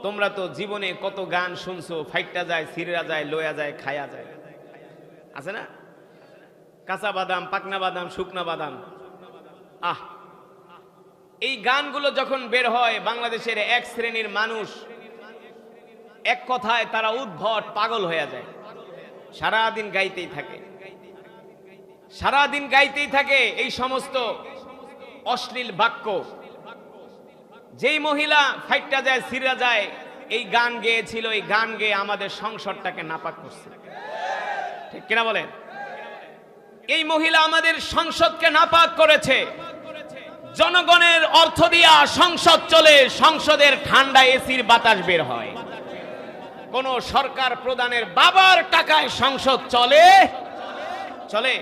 তোমরা তো জীবনে কত গান শুনছো, ফাইটটা যায়, সিরা যায়, লয়া যায়, খায়া যায়, আছে না? কাঁচা বাদাম, পাকনা বাদাম, শুকনা বাদাম। এই গানগুলো যখন বের হয়, বাংলাদেশের এক শ্রেণীর মানুষ, এক কথায় তারা উদ্ভট পাগল হয়ে যায়, সারাদিন গাইতেই থাকে, সারাদিন গাইতেই থাকে এই সমস্ত অশ্লীল বাক্য। যেই মহিলা ফাইটটা যায়, সিরা যায়, এই গান গেয়েছিল, এই গান গেয়ে আমাদের সংসারটাকে নাপাক করছে, ঠিক কিনা বলেন? এই মহিলা আমাদের সংসদকে নাপাক করেছে। জনগণের অর্থ দিয়া সংসদ চলে, সংসদের ঠান্ডা এসির বাতাস বের হয়। কোন সরকার প্রধানের বাবার টাকায় সংসদ চলে? চলে।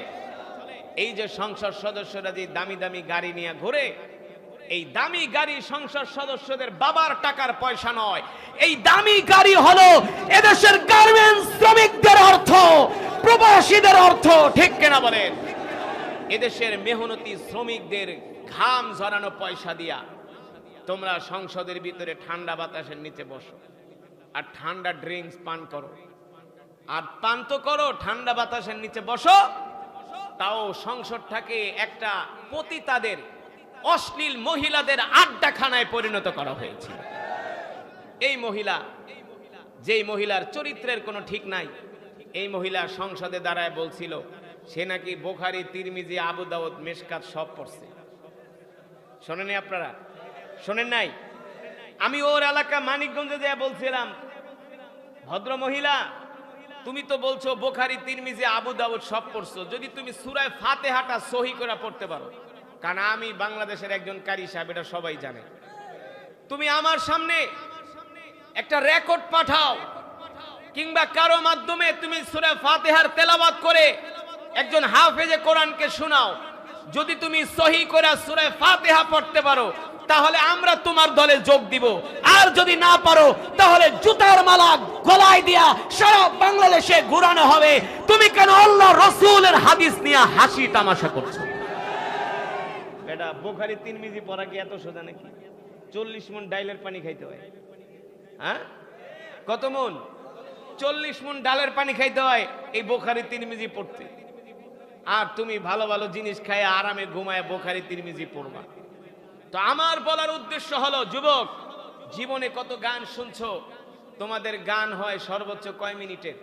এই যে সংসদ সদস্যরা যে দামি দামি গাড়ি নিয়ে ঘুরে, এই দামি গাড়ি সংসদ সদস্যদের বাবার টাকার পয়সা নয়, এই দামি গাড়ি হলো এদেশের গার্মেন্টস শ্রমিকদের অর্থ, প্রবাসীদের অর্থ, ঠিক কিনা বলেন? এদেশের মেহনতি শ্রমিকদের ঘাম ঝরানো পয়সা দিয়া তোমরা সংসদের ভিতরে ঠান্ডা বাতাসের নিচে বসো আর ঠান্ডা ড্রিঙ্কস পান করো, আর পান তো করো, ঠান্ডা বাতাসের নিচে বসো, তাও সংসদটাকে একটা পতিতাদের, অশ্লীল মহিলাদের আড্ডাখানায় পরিণত করা হয়েছে। এই মহিলা, যেই মহিলার চরিত্রের কোনো ঠিক নাই, এই মহিলা সংসদে দাঁড়ায় বলছিল সে নাকি বুখারী, তিরমিজি, আবু দাউদ, মিশকাত সব পড়ছে। শোনেননি আপনারা? শোনেন নাই? আমি ওর এলাকা মানিকগঞ্জে যা বলছিলাম, ভদ্র মহিলা, তুমি তো বলছো বুখারী, তিরমিজি, আবু দাউদ সব পড়ছো, যদি তুমি সূরা ফাতিহাটা সহি করে পড়তে পারো, কারণ আমি বাংলাদেশের একজন কারি সাহেব, এটা সবাই জানে, তুমি আমার সামনে একটা রেকর্ড পাঠাও, কিংবা কারো মাধ্যমে তুমি সূরা ফাতিহার তেলাওয়াত করে একজন হাফেজে কোরআনকে শোনাও, যদি তুমি সহি করে সূরা ফাতিহা পড়তে পারো, তাহলে আমরা তোমার দলে যোগ দিব, আর যদি না পারো তাহলে জুতার মালা গলায় দিয়া সারা বাংলাদেশে ঘুরানো হবে। তুমি কেন আল্লাহ রাসূলের হাদিস নিয়ে হাসি তামাশা করছো? এটা বুখারী, তিরমিজি পড়া কি এত সোজা নাকি? 40 মণ ডাইলের পানি খাইতে হয়। হ্যাঁ, কত মণ? 40 মণ ডালের পানি খাইতে হয় এই বুখারী, তিরমিজি পড়তে। আর তুমি ভালো ভালো জিনিস খায় আরামে ঘুমায় বুখারী, তিরমিজি পড়বা। তো আমার বলার উদ্দেশ্য হলো, যুবক, জীবনে কত গান শুনছো, তোমাদের গান হয় সর্বোচ্চ কয় মিনিটের?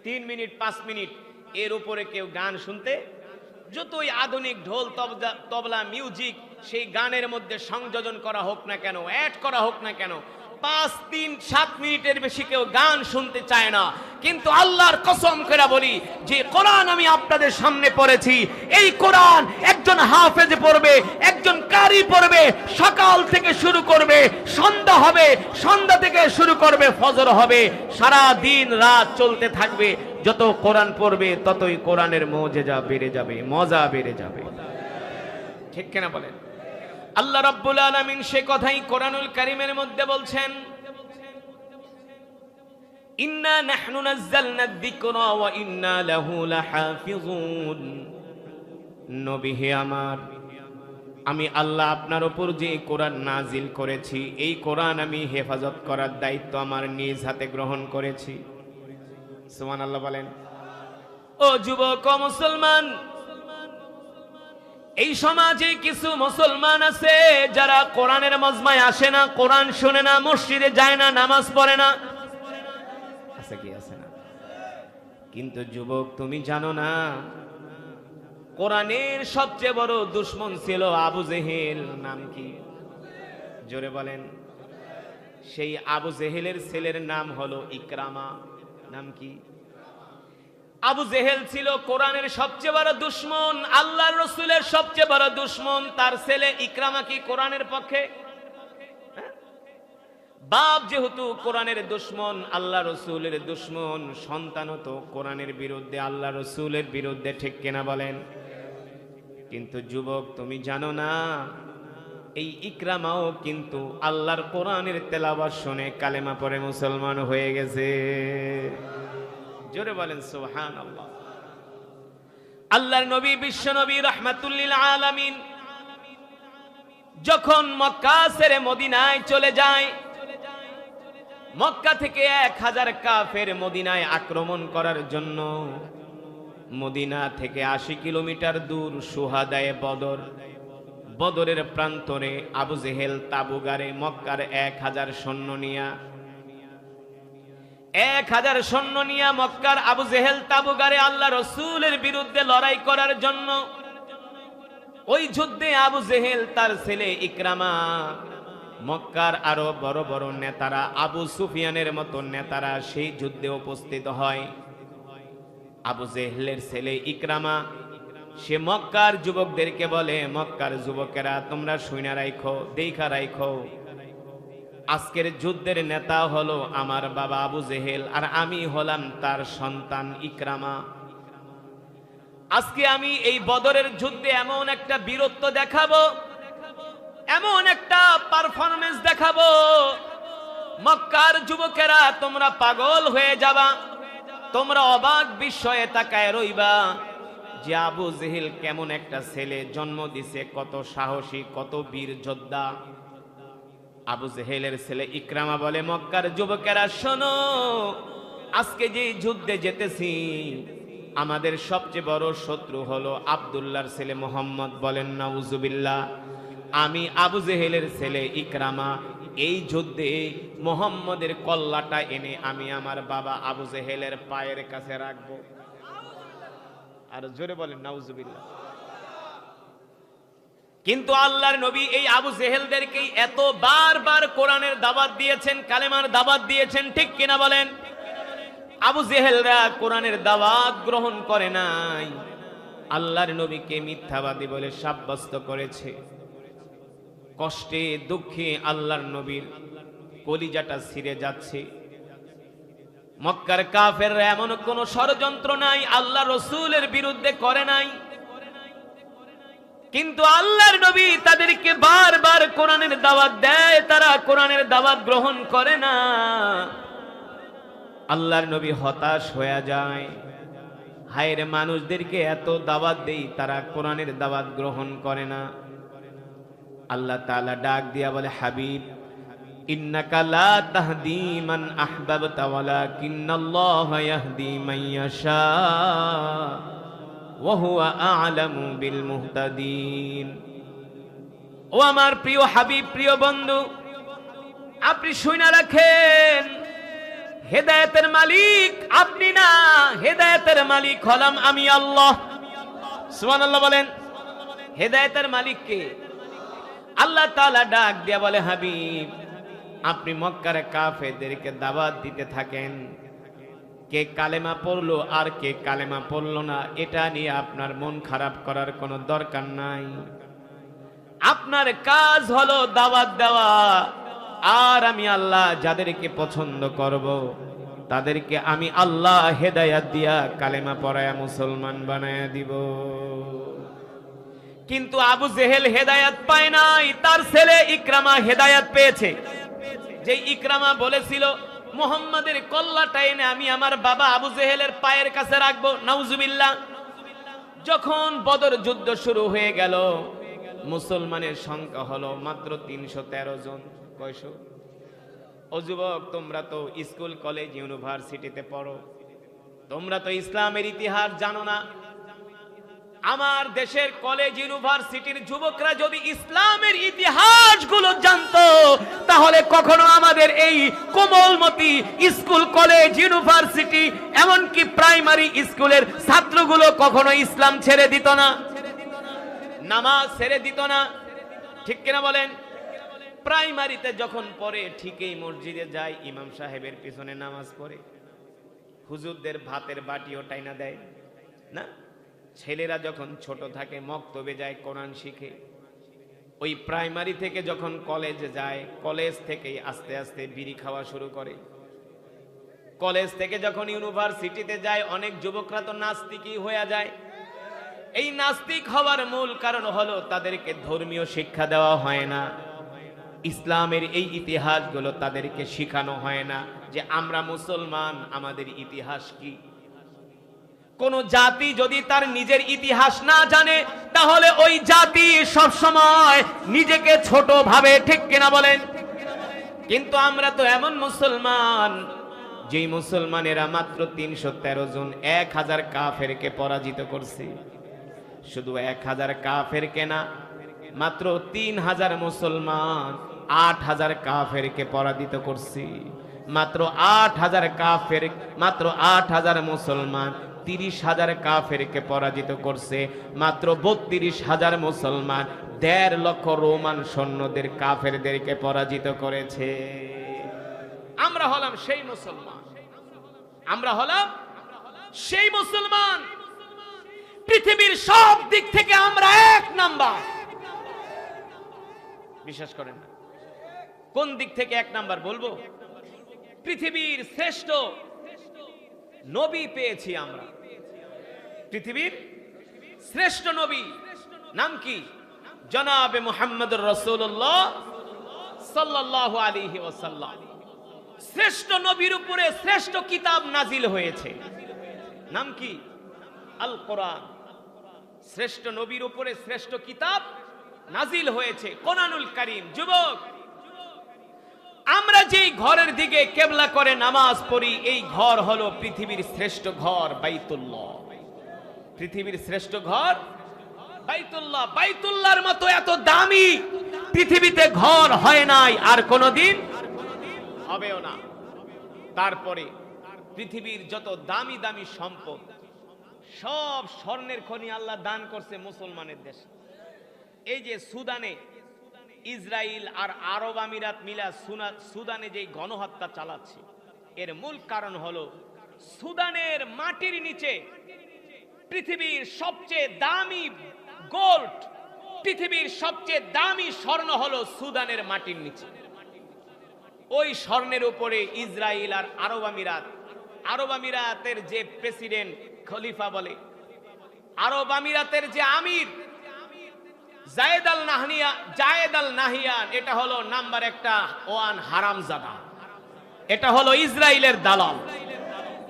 3 মিনিট, 5 মিনিট, এর উপরে কেউ গান শুনতে, যতই আধুনিক ঢোল তবলা মিউজিক সেই গানের মধ্যে সংযোজন করা হোক না কেন, অ্যাড করা হোক না কেন, 5, 3, 7 মিনিটের বেশি কেউ গান শুনতে চায় না। কিন্তু আল্লাহর কসম করে বলি, যে কোরআন আমি আপনাদের সামনে পড়েছি, এই কোরআন একজন হাফেজ পড়বে, একজন কারি পড়বে, সকাল থেকে শুরু করবে, সন্ধ্যা হবে, সন্ধ্যা থেকে শুরু করবে, ফজর হবে, সারা দিন রাত চলতে থাকবে। যত কোরআন পড়বে ততই কোরআনের মুজিজা বেড়ে যাবে, মজা বেড়ে যাবে, ঠিক কিনা বলেন? আল্লাহ রাব্বুল আলামিন সে কথাই কোরআনুল কারীমের মধ্যে বলছেন, ইন্না নাহনু নাযালনা যিকরা ওয়া ইন্না লাহু লাহাফিজুন। নবী হে আমার, আমি আল্লাহ আপনার উপর যে কোরআন নাজিল করেছি, এই কোরআন আমি হেফাজত করার দায়িত্ব আমার নিজ হাতে গ্রহণ করেছি। সুবহানাল্লাহ বলেন। ও যুবক, ও মুসলমান, এই সমাজে কিছু মুসলমান আছে যারা কোরআনের মজমায় আসে না, কোরআন শুনে না, মসজিদে যায় না, নামাজ পড়ে না, আছে কি? আছে না? কিন্তু যুবক, তুমি জানো না, কোরআনের সবচেয়ে বড় দুশমন ছিল আবু জেহেল। নাম কি? জোরে বলেন। সেই আবু জেহেলের ছেলের নাম হলো ইকরামা। নাম কি? আবু জেহেল ছিল কোরআনের সবচেয়ে বড় দুশমন, আল্লাহর রাসূলের সবচেয়ে বড় দুশমন। তার ছেলে ইকরামা কি কোরআনের পক্ষে? বাপ যেহেতু কোরআনের দুশমন, আল্লাহ রাসূলের দুশমন, সন্তানও তো কোরআনের বিরুদ্ধে, আল্লাহ রাসূলের বিরুদ্ধে, ঠিক কিনা বলেন? কিন্তু যুবক, তুমি জানো না, এই ইকরামাও কিন্তু আল্লাহর কোরআনের তেলাওয়াত শুনে কালেমা পড়ে মুসলমান হয়ে গেছে। জোরে বলেন সুবহানাল্লাহ। আল্লাহর নবী, বিশ্ব নবী, রাহমাতুল লিল আলামিন যখন মক্কা ছেড়ে মদিনায় চলে যায়, মক্কা থেকে 1000 কাফের মদিনায় আক্রমণ করার জন্য মদিনা থেকে 80 কিলোমিটার দূর সুহাদায়ে বদর, বদরের প্রান্তরে আবু জেহেল তাবু গাড়ে মক্কার 1000 সৈন্য নিয়া 1000 সৈন্য নিয়া মক্কার আবু জেহেল তাবু গাড়ে আল্লাহ রসুলের বিরুদ্ধে লড়াই করার জন্য। ওই যুদ্ধে আবু জেহেল তার ছেলে ইকরামা, মক্কার আরো বড় বড় নেতারা, আবু সুফিয়ানের মতো নেতারা সেই যুদ্ধে উপস্থিত হয়। আবু জেহেলের ছেলে ইকরামা সে মক্কার যুবকদেরকে বলে, মক্কার যুবকেরা তোমরা শুনে রাখো, দেখা রাখো, আজকের যুদ্ধের নেতা হলো আমার বাবা আবু জেহেল, আর আমি হলাম তার সন্তান ইকরামা। আজকে আমি এই বদরের যুদ্ধে এমন একটা বীরত্ব দেখাবো, এমন একটা পারফরমেন্স দেখাবো, মক্কার যুবকেরা তোমরা পাগল হয়ে যাবা, তোমরা অবাক বিস্ময়ে তাকায় রইবা যে আবু জেহেল কেমন একটা ছেলে জন্ম দিছে, কত সাহসী, কত বীর যোদ্ধা। আবু জেহেলের ছেলে ইকরামা বলে, মক্কার যুবকেরা শোনো, আজকে যে যুদ্ধে যেতেছি আমাদের সবচেয়ে বড় শত্রু হলো আব্দুল্লাহর ছেলে মোহাম্মদ। বলেন নাউজুবিল্লাহ। আমি আবু জেহেলের ছেলে ইকরামা এই যুদ্ধে মোহাম্মদের কল্লাটা এনে আমি আমার বাবা আবু জেহেলের পায়ের কাছে রাখবো। আর জোরে বলেন নাউজুবিল্লাহ। কিন্তু আল্লাহর নবী এই আবু জেহেলদেরকে এত বারবার কোরআনের দাওয়াত দিয়েছেন, কালেমার দাওয়াত দিয়েছেন, ঠিক কিনা বলেন? আবু জেহেলরা কোরআনের দাওয়াত গ্রহণ করে নাই, আল্লাহর নবীকে মিথ্যাবাদী বলে সাব্যস্ত করেছে। কষ্টে দুঃখে আল্লাহর নবীর কলিজাটা ছিঁড়ে যাচ্ছে। মক্কার কাফেররা এমন কোন ষড়যন্ত্র নাই আল্লাহ রসুলের বিরুদ্ধে করে নাই, কিন্তু আল্লাহর নবী তাদেরকে বারবার কোরআনের দাওয়াত দেয়, তারা কোরআনের দাওয়াত গ্রহণ করে না। আল্লাহর নবী হতাশ হয়ে যায়, হায়ের মানুষদেরকে এত দাওয়াত দেই, তারা কোরআনের দাওয়াত গ্রহণ করে না। আল্লাহ তাআলা ডাক দিয়া বলে, হাবিব ইন্নাকা লা তাহদি মান আহবাবতা ওয়ালাকিন্নাল্লাহা ইয়াহদি মান ইয়াশা ওয়া হুয়া আ'লামু বিল মুহতাদিন। ও আমার প্রিয় হাবিব, প্রিয় বন্ধু, আপনি শুনে রাখেন, হেদায়েতের মালিক আপনি না, হেদায়েতের মালিক হলাম আমি আল্লাহ। সুবহানাল্লাহ বলেন। হেদায়েতের মালিক কে? আল্লাহ তাআলা ডাক দিয়া বলে, হাবিব আপনি মক্কার কাফেরদেরকে দাওয়াত দিতে থাকেন, কে কালেমা পড়লো আর কে কালেমা পড়লো না এটা নিয়ে আপনার মন খারাপ করার কোনো দরকার নাই। আপনার কাজ হলো দাওয়াত দেওয়া, আর আমি আল্লাহ যাদেরকে পছন্দ করব তাদেরকে আমি আল্লাহ হেদায়াত দিয়া কালেমা পড়ায়া মুসলমান বানায়া দিব। কিন্তু আবু জেহেল হেদায়াত পায় নাই, তার ছেলে ইকরামা হেদায়াত পেয়েছে। যে ইকরামা বলেছিল মুহাম্মাদের কল্লাটা এনে আমি আমার বাবা আবু জেহেলের পায়ের কাছে রাখবো, নাউজুবিল্লাহ। যখন বদর যুদ্ধ শুরু হয়ে গেল, মুসলমানের সংখ্যা হলো মাত্র 313 জন। কয়শো? ও যুবক, তোমরা তো স্কুল কলেজ ইউনিভার্সিটিতে পড়ো, তোমরা তো ইসলামের ইতিহাস জানো না। আমার দেশের কলেজ ইউনিভার্সিটির যুবকরা যদি ইসলামের ইতিহাসগুলো জানতো, তাহলে কখনো আমাদের এই কোমলমতি স্কুল কলেজ ইউনিভার্সিটি এমনকি প্রাইমারি স্কুলের ছাত্রগুলো কখনো ইসলাম ছেড়ে দিত না, নামাজ ছেড়ে দিত না, ঠিক কিনা বলেন? প্রাইমারিতে যখন পড়ে ঠিকই মসজিদে যায়, ইমাম সাহেবের পিছনে নামাজ পড়ে, হুজুরদের ভাতের বাটিও টাইনা দেয় না। ছেলেরা যখন ছোট থাকে মক্তবে যায়, কোরআন শিখে। ওই প্রাইমারি থেকে যখন কলেজে যায়, কলেজ থেকেই আস্তে আস্তে বিড়ি খাওয়া শুরু করে। কলেজ থেকে যখন ইউনিভার্সিটিতে যায়, অনেক যুবকরা তো নাস্তিকই হয়ে যায়। এই নাস্তিক হওয়ার মূল কারণ হলো তাদেরকে ধর্মীয় শিক্ষা দেওয়া হয় না, ইসলামের এই ইতিহাসগুলো তাদেরকে শেখানো হয় না যে আমরা মুসলমান, আমাদের ইতিহাস কি। কোন জাতি যদি তার নিজের ইতিহাস না জানে, তাহলে ওই জাতি সব সময় নিজেকে ছোট ভাবে, ঠিক কিনা বলেন? কিন্তু আমরা তো এমন মুসলমান যেই মুসলমানেরা মাত্র 313 জন 1000 কাফেরকে পরাজিত করছে। শুধু 1000 কাফেরকে না, মাত্র 3000 মুসলমান 8000 কাফেরকে পরাজিত করছে। মাত্র 8000 কাফের, মাত্র 8000 মুসলমান 30,000 কাফেরকে পরাজিত করছে। মাত্র 32,000 মুসলমান 1.5 লক্ষ রোমান সৈন্যদের কাফেরদেরকে পরাজিত করেছে। আমরা হলাম সেই মুসলমান, আমরা হলাম সেই মুসলমান। পৃথিবীর সব দিক থেকে আমরা 1 নাম্বার। বিশ্বাস করেন না? কোন দিক থেকে 1 নাম্বার বলবো? পৃথিবীর শ্রেষ্ঠ নবী পেয়েছি আমরা। পৃথিবীর শ্রেষ্ঠ নবী নাম কি? জনাবে মুহাম্মদুর রাসূলুল্লাহ সাল্লাল্লাহু আলাইহি ওয়াসাল্লাম। শ্রেষ্ঠ নবীর উপরে শ্রেষ্ঠ কিতাব নাজিল হয়েছে, নাম কি? আল কোরআন। শ্রেষ্ঠ নবীর উপরে শ্রেষ্ঠ কিতাব নাজিল হয়েছে, কোরআনুল কারীম। যুবক, আমরা যেই ঘরের দিকে কেবলা করে নামাজ পড়ি, এই ঘর হলো পৃথিবীর শ্রেষ্ঠ ঘর, বাইতুল্লাহ। পৃথিবীর শ্রেষ্ঠ ঘর বাইতুল্লাহ। বাইতুল্লাহর মতো এত দামি পৃথিবীতে ঘর হয় নাই, আর কোনোদিন হবেও না। তারপরে পৃথিবীর যত দামি দামি সম্পদ, সব স্বর্ণের খনি আল্লাহ দান করছে মুসলমানের দেশে। এই যে সুদানে ইসরায়েল আর আরব আমিরাত মিলা সুদানে যে গণহত্যা চালাচ্ছে, এর মূল কারণ হলো সুদানের মাটির নিচে পৃথিবীর সবচেয়ে দামি গোল্ড, পৃথিবীর সবচেয়ে দামি স্বর্ণ হলো সুদানের মাটির নিচে। ওই স্বর্ণের উপরে ইসরায়েল আর আরব আমিরাতের যে প্রেসিডেন্ট খলিফা বলে, আরব আমিরাতের যে আমির জায়েদ আল নাহিয়ান, এটা হলো নাম্বার 1 হারামজাদা। এটা হলো ইসরায়েলের দালাল,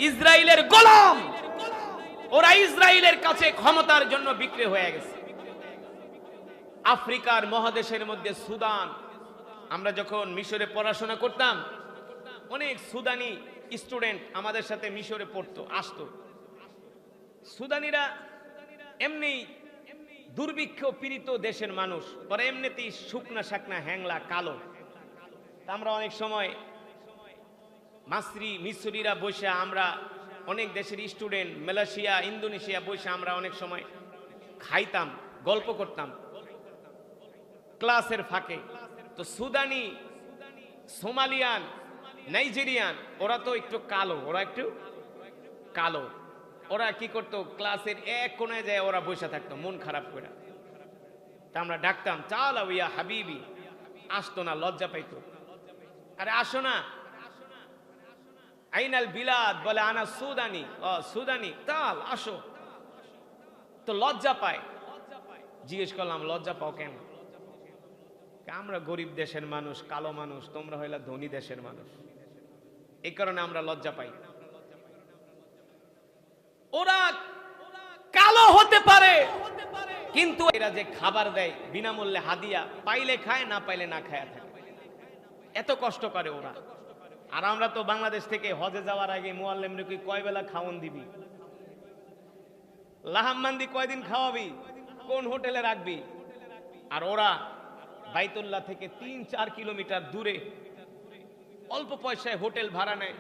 ইসরায়েলের গোলাম। ওরা ইসরায়েলের কাছে ক্ষমতার জন্য বিক্রি হয়ে গেছে। আফ্রিকার মহাদেশের মধ্যে সুদান, আমরা যখন মিশরে পড়াশোনা করতাম, অনেক সুদানি স্টুডেন্ট আমাদের সাথে মিশরে পড়তো, আসতো। সুদানিরা এমনি দুর্ভিক্ষ পীড়িত দেশের মানুষ, ওরা এমনিতেই শুকনা শাকনা হ্যাংলা কালো। আমরা অনেক সময় মিশরীরা বসে, আমরা অনেক দেশের স্টুডেন্ট, মালয়েশিয়া ইন্দোনেশিয়া বসে আমরা অনেক সময় খাইতাম, গল্প করতাম ক্লাসের ফাঁকে। তো সুদানি, সোমালিয়ান, নাইজেরিয়ান, ওরা তো একটু কালো, ওরা কি করতো, ক্লাসের এক কোণায় যায় ওরা বসে থাকতো মন খারাপ করে। তা আমরা ডাকতাম, চাল ইয়া হাবিবি, আসতো না, লজ্জা পাইতো। আরে আসো না। আইনাল বিলাদ, বলে আনা সুদানি। সুদানি, তাল আসো। তো লজ্জা পায়। জিজ্ঞেস করলাম, লজ্জা পাও কেন? আমরা গরিব দেশের মানুষ, কালো মানুষ, তোমরা হইলা ধনী দেশের মানুষ, এই কারণে আমরা লজ্জা পাই। ওরা কালো হতে পারে, কিন্তু এরা যে খাবার দেয় বিনামূল্যে হাদিয়া, পাইলে খায়, না পাইলে না খায় থাকে, এত কষ্ট করে ওরা। আর আমরা তো বাংলাদেশ থেকে হজে যাওয়ার আগে মুআল্লিমরে কি কয় বেলা খাওন দিবি, লাহামমান্দি কয়দিন খাওয়াবি, কোন হোটেলে রাখবি। আর ওরা বাইতুল্লাহ থেকে 3-4 কিলোমিটার দূরে অল্প পয়সায় হোটেল ভাড়া নেয়,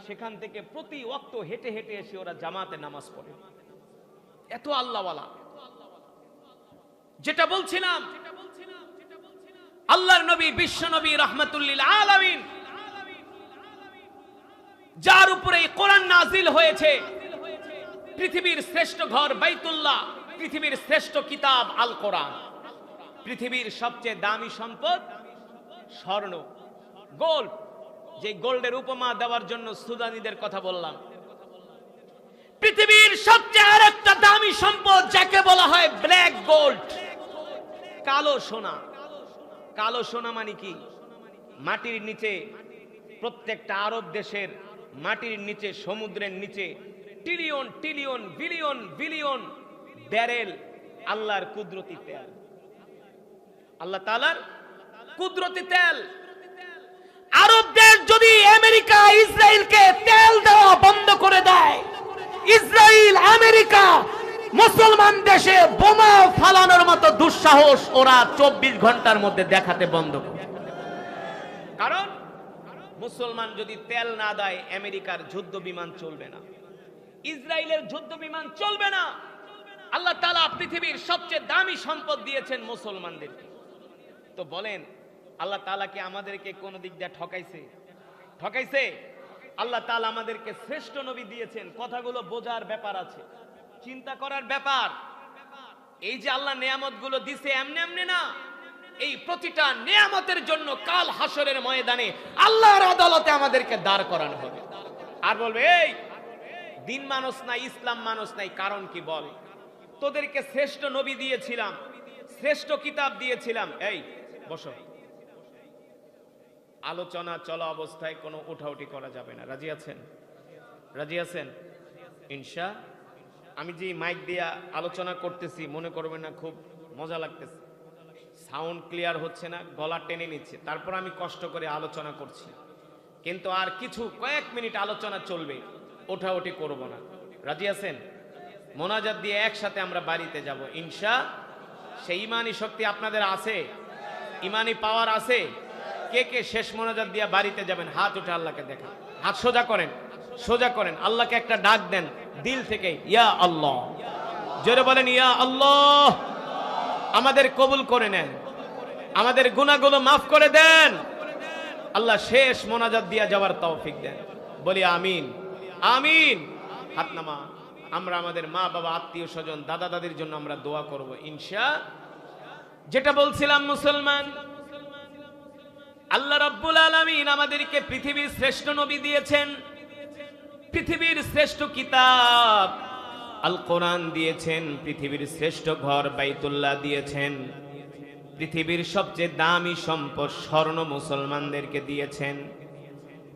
সেখান থেকে প্রতি ওয়াক্ত হেঁটে হেঁটে এসে ওরা জামাতে নামাজ পড়ে। এত আল্লাহওয়ালা। যেটা বলছিলাম, আল্লাহর নবী, বিশ্ব নবী, রাহমাতুল আলামিন, যার উপরে কোরআন নাজিল হয়েছে, পৃথিবীর শ্রেষ্ঠ ঘর বাইতুল্লাহ, পৃথিবীর শ্রেষ্ঠ কিতাব আল কোরআন, পৃথিবীর সবচেয়ে দামি সম্পদ স্বর্ণ, গোল্ড। যে গোল্ডের উপমা দেওয়ার জন্য সুদানিদের কথা বললাম। পৃথিবীর সবচেয়ে আরেকটা দামি সম্পদ যাকে বলা হয় ব্ল্যাক গোল্ড, কালো সোনা। কালো সোনা মানে কি? মাটির নিচে, প্রত্যেকটা আরব দেশের মাটির নিচে, সমুদ্রের নিচে trillion trillion billion billion barrel আল্লাহর কুদরতি তেল, আল্লাহ তাআলার কুদরতি তেল। আরব দেশ যদি আমেরিকা ইসরায়েলকে তেল দেওয়া বন্ধ করে দেয়, ইসরায়েল আমেরিকা মুসলমান দেশে বোমা ফালানোর মতো দুঃসাহস ওরা 24 ঘন্টার মধ্যে দেখাতে বন্ধ করে। কারণ মুসলমান যদি তেল না দেয়, আমেরিকার যুদ্ধ বিমান চলবে না, ইসরায়েলের যুদ্ধ বিমান চলবে না। আল্লাহ তাআলা পৃথিবীর সবচেয়ে দামি সম্পদ দিয়েছেন মুসলমানদেরকে। তো বলেন, আল্লাহ তাআলা কি আমাদেরকে কোন দিক দিয়ে ঠকাইছে? ঠকাইছে? আল্লাহ তাআলা আমাদেরকে শ্রেষ্ঠ নবী দিয়েছেন। কথাগুলো বোঝার ব্যাপার আছে, চিন্তা করার ব্যাপার। এই যে আল্লাহ নিয়ামতগুলো দিছে এমনি এমনি না, এই প্রতিটা নিয়ামতের জন্য কাল হাসরের ময়দানে আল্লাহর আদালতে আমাদেরকে দাঁড় করানো হবে। আর বলবে, এই দিন মানুষ নাই, ইসলাম মানুষ নাই, কারণ কি বল? তোদেরকে শ্রেষ্ঠ নবী দিয়েছিলাম, শ্রেষ্ঠ কিতাব দিয়েছিলাম। এই বসো, আলোচনা চলা অবস্থায় কোনো উঠাউঠি করা যাবে না। রাজি আছেন? রাজি আছেন? ইনশা। আমি যে মাইক দিয়ে আলোচনা করতেছি, মনে করবেন না খুব মজা লাগতেছে, সাউন্ড ক্লিয়ার হচ্ছে না, গলা টেনে নিচ্ছে, তারপর আমি কষ্ট করে আলোচনা করছি। কিন্তু আর কিছু কয়েক মিনিট আলোচনা চলবে, ওঠাউঠি করব না। রাজি আছেন? মোনাজাত দিয়ে একসাথে আমরা বাড়িতে যাব ইনশা। সেই ইমানি শক্তি আপনাদের আছে? ইমানি পাওয়ার আছে? কে কে শেষ মোনাজাত দিয়ে বাড়িতে যাবেন? হাত উঠে আল্লাহকে দেখা, হাত সোজা করেন, সোজা করেন, আল্লাহকে একটা ডাক দেন দিল থেকে, ইয়া আল্লাহ। জোরে বলেন, ইয়া আল্লাহ। আমাদের কবুল করে নেন, আমাদের গুনাহগুলো মাফ করে দেন। আল্লাহ শেষ মোনাজাত দিয়ে যাওয়ার তৌফিক দেন। বলি আমিন, আমিন। হাত নামা। আমরা আমাদের মা বাবা, আত্মীয় স্বজন, দাদা দাদির জন্য আমরা দোয়া করব ইনশা। যেটা বলছিলাম, মুসলমান, আল্লাহ রাব্বুল আলামিন আমাদেরকে পৃথিবীর শ্রেষ্ঠ নবী দিয়েছেন, পৃথিবীর শ্রেষ্ঠ কিতাব আল কোরআন দিয়েছেন, পৃথিবীর শ্রেষ্ঠ ঘর বাইতুল্লাহ দিয়েছেন, পৃথিবীর সবচেয়ে দামি সম্পদ স্বর্ণ মুসলমানদেরকে দিয়েছেন,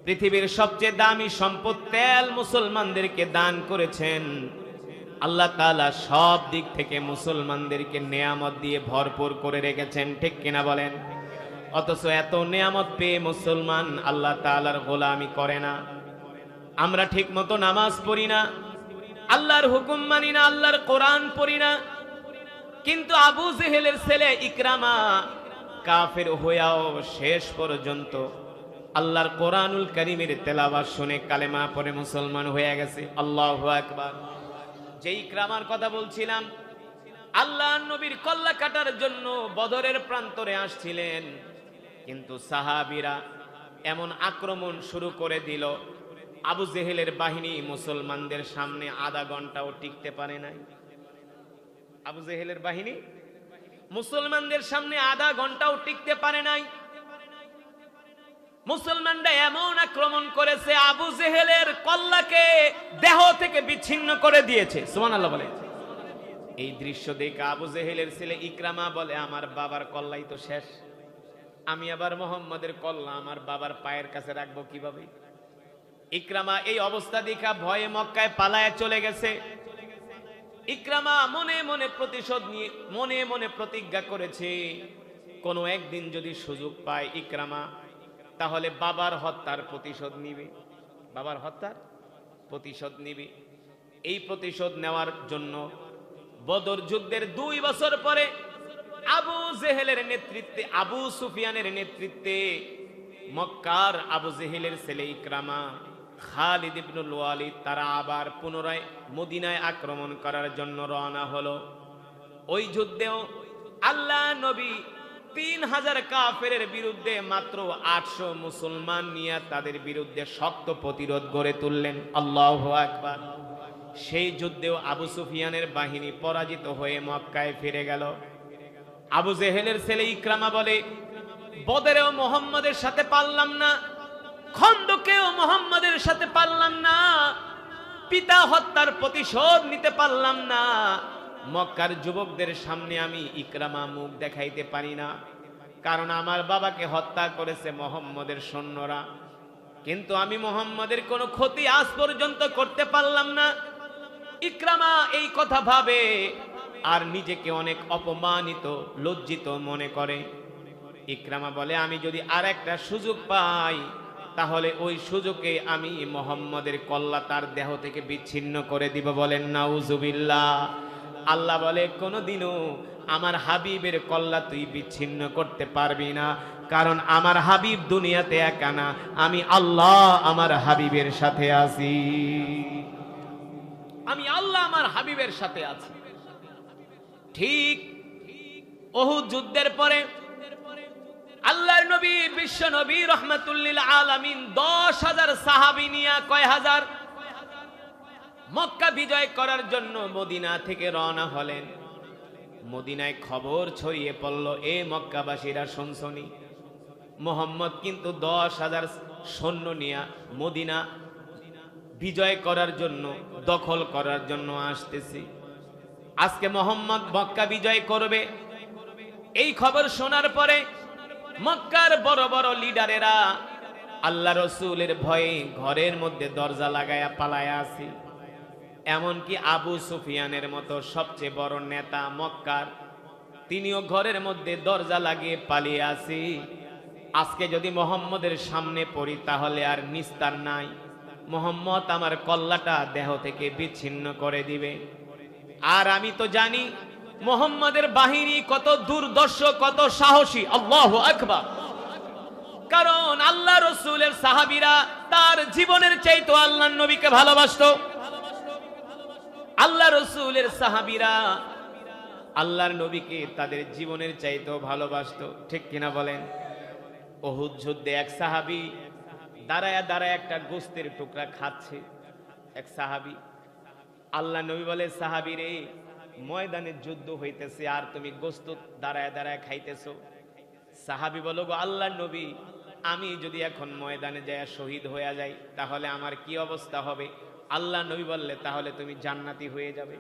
পৃথিবীর সবচেয়ে দামি সম্পদ তেল মুসলমানদেরকে দান করেছেন। আল্লাহ তাআলা সব দিক থেকে মুসলমানদেরকে নেয়ামত দিয়ে ভরপুর করে রেখেছেন, ঠিক কিনা বলেন? অথচ এত নেয়ামত পেয়ে মুসলমান আল্লাহ তাআলার গোলামি করে না। আমরা ঠিক মতো নামাজ পড়ি না, আল্লাহর হুকুম মানি না, আল্লাহর কোরআন পড়ি না। কিন্তু আবু জেহেলের ছেলে ইকরামা কাফের হয়েও শেষ পর্যন্ত আল্লাহর কোরআনুল কারীমের তেলাওয়াত শুনে কালেমা পড়ে মুসলমান হয়ে গেছে। আল্লাহু আকবার। যে ইকরামার কথা বলছিলাম, আল্লাহর নবীর কল্লা কাটার জন্য বদরের প্রান্তরে আসছিলেন, কিন্তু সাহাবীরা এমন আক্রমণ শুরু করে দিল, আবু জেহেলের বাহিনী মুসলমানদের সামনে আধা ঘন্টাও টিকতে পারে নাই। আবু জেহেলের বাহিনী মুসলমানদের সামনে আধা ঘন্টাও টিকতে পারে নাই। মুসলমানরা এমন আক্রমণ করেছে, আবু জেহেলের কল্লাকে দেহ থেকে বিচ্ছিন্ন করে দিয়েছে। সুবহানাল্লাহ বলে। এই দৃশ্য দেখে আবু জেহেলের ছেলে ইকরামা বলে, আমার বাবার কল্লাই তো শেষ, আমি আবার মোহাম্মদের কল্লা আমার বাবার পায়ের কাছে রাখবো কিভাবে? ইকরামা এই অবস্থা দেখা ভয়ে মক্কায় পালায় চলে গেছে। ইকরামা মনে মনে প্রতিশোধ নিয়ে মনে মনে প্রতিজ্ঞা করেছে, কোনো একদিন যদি সুযোগ পায় ইকরামা, তাহলে বাবার হত্যার প্রতিশোধ নিবে, বাবার হত্যার প্রতিশোধ নিবে। এই প্রতিশোধ নেওয়ার জন্য বদর যুদ্ধের 2 বছর পরে আবু জেহেলের নেতৃত্বে, আবু সুফিয়ানের নেতৃত্বে মক্কার আবু জেহেলের ছেলে ইকরামা, খালিদ ইবনুল ওয়ালিদ, তারা আবার পুনরায় মদিনায় আক্রমণ করার জন্য রওনা হলো। ওই যুদ্ধেও আল্লাহ নবী 3000 কাফেরের বিরুদ্ধে মাত্র 800 মুসলমান নিয়ে তাদের বিরুদ্ধে শক্ত প্রতিরোধ গড়ে তুললেন। আল্লাহু আকবার। সেই যুদ্ধেও আবু সুফিয়ানের বাহিনী পরাজিত হয়ে মক্কায় ফিরে গেল। আবু জেহেলের ছেলে ইকরামা বলে, বদরেও মুহাম্মাদের সাথে পারলাম না, খন্দকেও মুহাম্মাদের সাথে পারলাম না, পিতা হত্যার প্রতিশোধ নিতে পারলাম না, মক্কার যুবকদের সামনে আমি ইকরামা মুখ দেখাইতে পারি না, কারণ আমার বাবাকে হত্যা করেছে মুহাম্মাদের সৈন্যরা, কিন্তু আমি মুহাম্মাদের কোনো ক্ষতি আজ পর্যন্ত করতে পারলাম না। ইকরামা এই কথা ভাবে আর নিজেকে অনেক অপমানিত, লজ্জিত মনে করে। ইকরামা বলে আমি যদি আর একটা সুযোগ পাই তাহলে ওই সুযোগে আমি মুহাম্মদের কল্লা তার দেহ থেকে বিচ্ছিন্ন করে দিব। বলেন নাউজুবিল্লাহ। আল্লাহ বলে কোনোদিনও আমার হাবিবের কল্লা তুই বিচ্ছিন্ন করতে পারবি না, কারণ আমার হাবিব দুনিয়াতে একা না, আমি আল্লাহ আমার হাবিবের সাথে আছি। আমি আল্লাহ আমার হাবিবের সাথে আছি। ঠিক উহুদ যুদ্ধের পরে আল্লাহর নবী বিশ্ব নবী রাহমাতুল্লিল আলামিন 10,000 সাহাবী নিয়ে কয় হাজার মক্কা বিজয় করার জন্য মদিনা থেকে রওনা হলেন। মদিনায় খবর ছড়িয়ে পড়ল, এ মক্কাবাসীরা শুনছনি, মুহাম্মদ কিন্তু 10,000 সৈন্য নিয়ে মদিনা বিজয় করার জন্য, দখল করার জন্য আসতেছি। আজকে মুহাম্মদ মক্কা বিজয় করবে। এই খবর শোনার পরে মক্কার বড় বড় লিডারেরা আল্লাহ রসুলের ভয়ে ঘরের মধ্যে দরজা লাগায়া পালায়া আছে। এমনকি আবু সুফিয়ানের মতো সবচেয়ে বড় নেতা মক্কার, তিনিও ঘরের মধ্যে দরজা লাগিয়ে পালিয়ে আছে। আজকে যদি মুহাম্মদের সামনে পড়ি তাহলে আর নিস্তার নাই, মুহাম্মদ আমার কল্লাটা দেহ থেকে বিচ্ছিন্ন করে দিবে। আর আমি তো জানি মুহাম্মদের বাহিনী কত দুর্দর্শ, কত সাহসী। আল্লাহু আকবার। কারণ আল্লাহ রসুলের সাহাবীরা তার জীবনের চাইতো আল্লাহর নবীকে ভালোবাসতো। আল্লাহ রসুলের সাহাবীরা আল্লাহর নবীকে তাদের জীবনের চাইতো ভালোবাসতো। ঠিক কিনা বলেন? উহুদ যুদ্ধে এক সাহাবী দাঁড়ায়া দাঁড়ায় একটা গোস্তের টুকরা খাচ্ছে। এক সাহাবী, আল্লাহ নবী বলে, সাহাবী রে, ময়দানে যুদ্ধ হইতেছে আর তুমি গোস্ত দাঁড়ায় দাঁড়ায় খাইতেছো। সাহাবী বলো, গো আল্লাহর নবী, আমি যদি এখন ময়দানে যায় শহীদ হয়ে যাই তাহলে আমার কি অবস্থা হবে? আল্লাহ নবী বললে, তাহলে তুমি জান্নাতি হয়ে যাবে।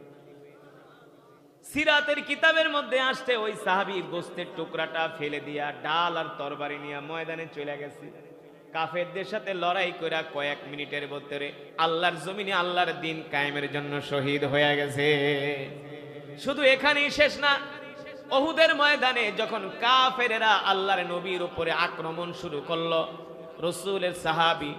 সিরাতের কিতাবের মধ্যে আসছে ওই সাহাবী গোস্তের টুকরাটা ফেলে দিয়া ডাল আর তরবারি নিয়ে ময়দানে চলে গেছে। কাফেরদের সাথে লড়াই করে কয়েক মিনিটের ভিতরে আল্লাহর জমিনে আল্লাহর দিন কায়েমের জন্য শহীদ হয়ে গেছে। শুধু এখানেই শেষ না, উহুদের ময়দানে যখন কাফেরেরা আল্লাহর নবীর উপরে আক্রমণ শুরু করলো, রাসূলের সাহাবী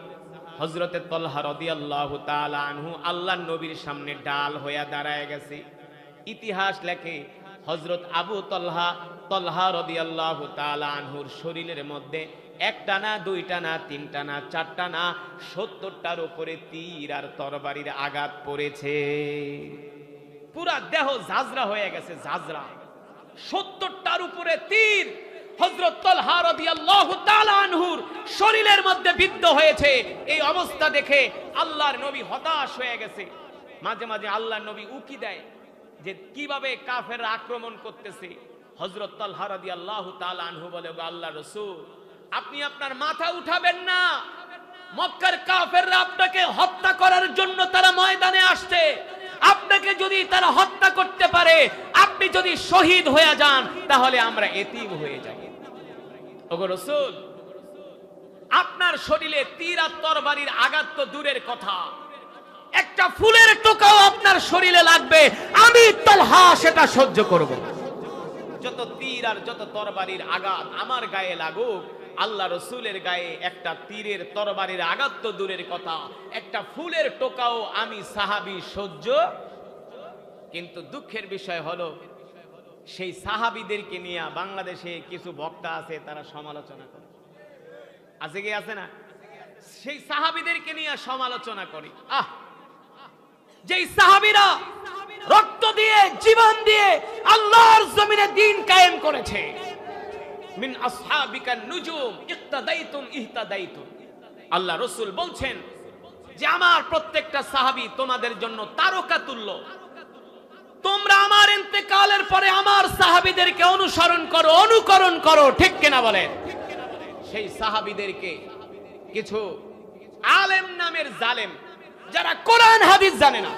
হযরতে তালহা রাদিয়াল্লাহু তাআলা আনহু আল্লাহর নবীর সামনে ডাল হয়ে দাঁড়ায় গেছে। ইতিহাস লেখে হযরত আবু তালহা রাদিয়াল্লাহু তাআলা আনহুর শরীরের মধ্যে একটা না, দুইটা না, তিনটা না, চারটা না, 70টার উপরে তীর আর তরবারির আঘাত পড়েছে। পুরা দেহ ঝাঁঝরা হয়ে গেছে, ঝাঁঝরা। 70টার উপরে তীর হযরত তালহা রাদিয়াল্লাহু তাআলা আনহুর শরীরের মধ্যে বিদ্ধ হয়েছে। এই অবস্থা দেখে আল্লাহর নবী হতাশ হয়ে গেছে। মাঝে মাঝে আল্লাহর নবী উকি দেয় যে কিভাবে কাফেররা আক্রমণ করতেছে। হযরত তালহা রাদিয়াল্লাহু তাআলা আনহু বলে, আল্লাহর রাসূল, আপনি আপনার মাথা উঠাবেন না, মক্কার কাফেররা আপনাকে হত্যা করার জন্য তারা ময়দানে আসছে। আপনাকে যদি তারা হত্যা করতে পারে, আপনি যদি শহীদ হয়ে যান, তাহলে আমরা এতিম হয়ে যাব। ওগো রাসূল, আপনার শরীরে তীর আর তরবারির আঘাত তো দূরের কথা, একটা ফুলের টোকাও আপনার শরীরে লাগবে, আমি তালহা সেটা সহ্য করব। যত তীর আর যত তরবারির আঘাত আমার গায়ে লাগুক, আল্লাহ রসুলের গায়ে একটা তীরের তরবারির আঘাত তো দূরের কথা, একটা ফুলের টোকাও আমি সাহাবী সহ্য। কিন্তু দুঃখের বিষয় হলো, সেই সাহাবীদেরকে নিয়ে বাংলাদেশে কিছু বক্তা আছে, তারা সমালোচনা করে। আছে কি আছে না? সেই সাহাবীদেরকে নিয়ে সমালোচনা করে। যেই সাহাবীরা রক্ত দিয়ে, জীবন দিয়ে আল্লাহর জমিনে দ্বীন কায়েম করেছে। মিন আসহাবিকা নুজুম ইক্তাদাইতুম ইহতাদাইতুম। আল্লাহ রাসূল বলছেন যে আমার প্রত্যেকটা সাহাবী তোমাদের জন্য তারকা তুল্য। তোমরা আমার ইন্তেকালের পরে আমার সাহাবীদেরকে অনুসরণ করো, অনুকরণ করো। ঠিক কিনা বলেন? সেই সাহাবীদেরকে কিছু আলেম নামের জালেম, যারা কোরআন হাদিস জানে না,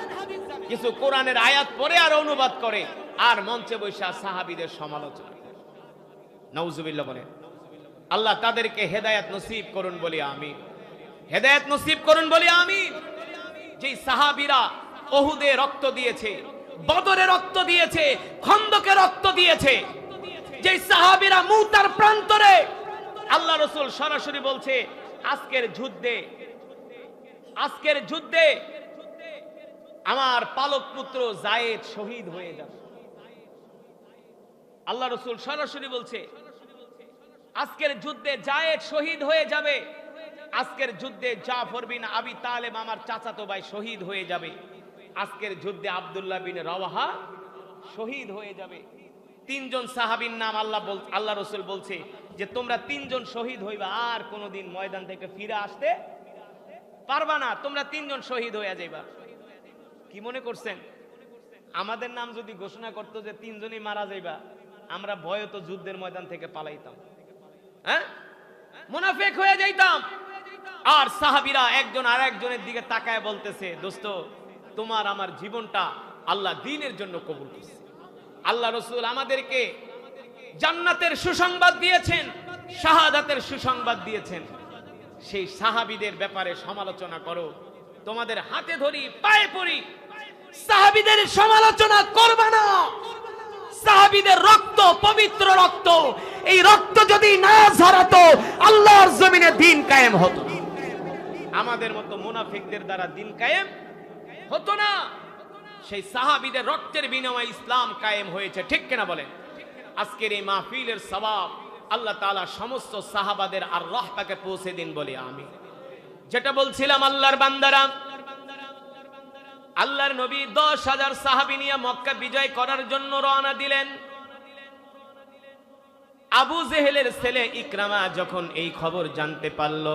কিছু কোরআনের আয়াত পড়ে আর অনুবাদ করে, আর মঞ্চে বসে সাহাবীদের সমালোচনা। নাউজুবিল্লাহ বলেন। আল্লাহ তাদেরকে হেদায়েত নসিব করুন বলি আমিন। হেদায়েত নসিব করুন বলি আমিন। যেই সাহাবীরা উহুদে রক্ত দিয়েছে, বদরে রক্ত দিয়েছে, খন্দকে রক্ত দিয়েছে, যে সাহাবীরা মুতার প্রান্তরে, আল্লাহ রাসূল সরাসরি বলছে আজকের যুদ্ধে আমার পালক পুত্র যায়েদ শহীদ হয়ে যাবে। আল্লাহ রাসূল সরাসরি বলছে আজকের যুদ্ধে যায়েদ শহীদ হয়ে যাবে, আজকের যুদ্ধে জাফর বিন আবি তালেব আমার চাচাতো ভাই শহীদ হয়ে যাবে, আজকের যুদ্ধে আব্দুল্লাহ বিন রাওয়াহা শহীদ হয়ে যাবে। তিনজন সাহাবীর নাম আল্লাহ রাসূল বলছে যে তোমরা তিনজন শহীদ হইবা, আর কোনোদিন ময়দান থেকে ফিরে আসতে পারবা না, তোমরা তিনজন শহীদ হয়ে যাইবা। কি মনে করছেন আমাদের নাম যদি ঘোষণা করতো যে তিনজনই মারা যাইবা, আমরা ভয়ে তো যুদ্ধের ময়দান থেকে পালাইতাম, হ্যাঁ, মুনাফিক হয়ে যাইতাম। আর সাহাবীরা একজন আর একজনের দিকে তাকায় বলতেছে দোস্ত তোমার আমার জীবনটা আল্লাহ দ্বীনের জন্য কবুল করছে। আল্লাহ রাসূল আমাদেরকে জান্নাতের সুসংবাদ দিয়েছেন, শাহাদাতের সুসংবাদ দিয়েছেন। সেই সাহাবীদের ব্যাপারে সমালোচনা করো, তোমাদের হাতে ধরি পায়ে পড়ি, সাহাবীদের সমালোচনা করবে না। সাহাবীদের রক্ত পবিত্র রক্ত, এই রক্ত যদি না ঝরাতো আল্লাহর জমিনে দ্বীন কায়েম হতো না। আমাদের মতো মুনাফিকদের দ্বারা দ্বীন কায়েম হতো না। সেই সাহাবীদের রক্তের বিনিময়ে ইসলাম কায়েম হয়েছে, ঠিক কিনা বলেন? আজকের এই মাহফিলের সওয়াব আল্লাহ তাআলা সমস্ত সাহাবাদের আর রাহতাকে পৌঁছে দিন বলে আমি। যেটা বলছিলাম আল্লাহর বান্দারা, আল্লাহর নবী 10,000 সাহাবী নিয়ে মক্কা বিজয় করার জন্য রওনা দিলেন। আবু জেহেলের ছেলে ইকরামা যখন এই খবর জানতে পারল,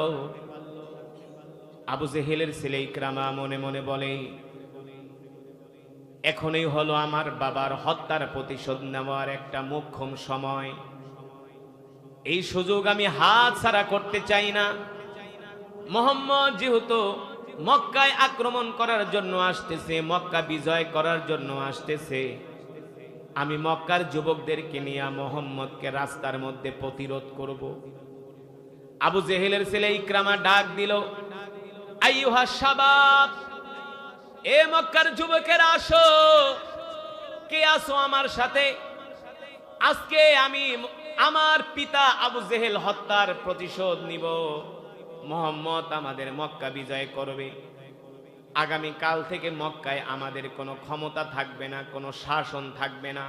আবু জেহেলের ছেলে ইকরামা মনে মনে বলে এখনই হলো আমার বাবার হত্যার প্রতিশোধ নেওয়ার একটা মোক্ষম সময়, এই সুযোগ আমি হাতছাড়া করতে চাই না। মুহাম্মদ যেহেতু মক্কায় আক্রমণ করার জন্য আসতেছে, মক্কা বিজয় করার জন্য আসতেছে, আমি মক্কার যুবকদেরকে নিয়ে মুহাম্মদকে রাস্তার মধ্যে প্রতিরোধ করব। আবু জেহেলের ছেলে ইকরামা ডাক দিল, আইয়ুহা শাবাব, এ মক্কার যুবকেরা আসো, কে আসো আমার সাথে? আজকে আমি আমার পিতা আবু জেহেল হত্যার প্রতিশোধ নিব। মুহাম্মদ আমাদের মক্কা বিজয় করবে, আগামী কাল থেকে মক্কায় আমাদের কোনো ক্ষমতা থাকবে না, কোনো শাসন থাকবে না,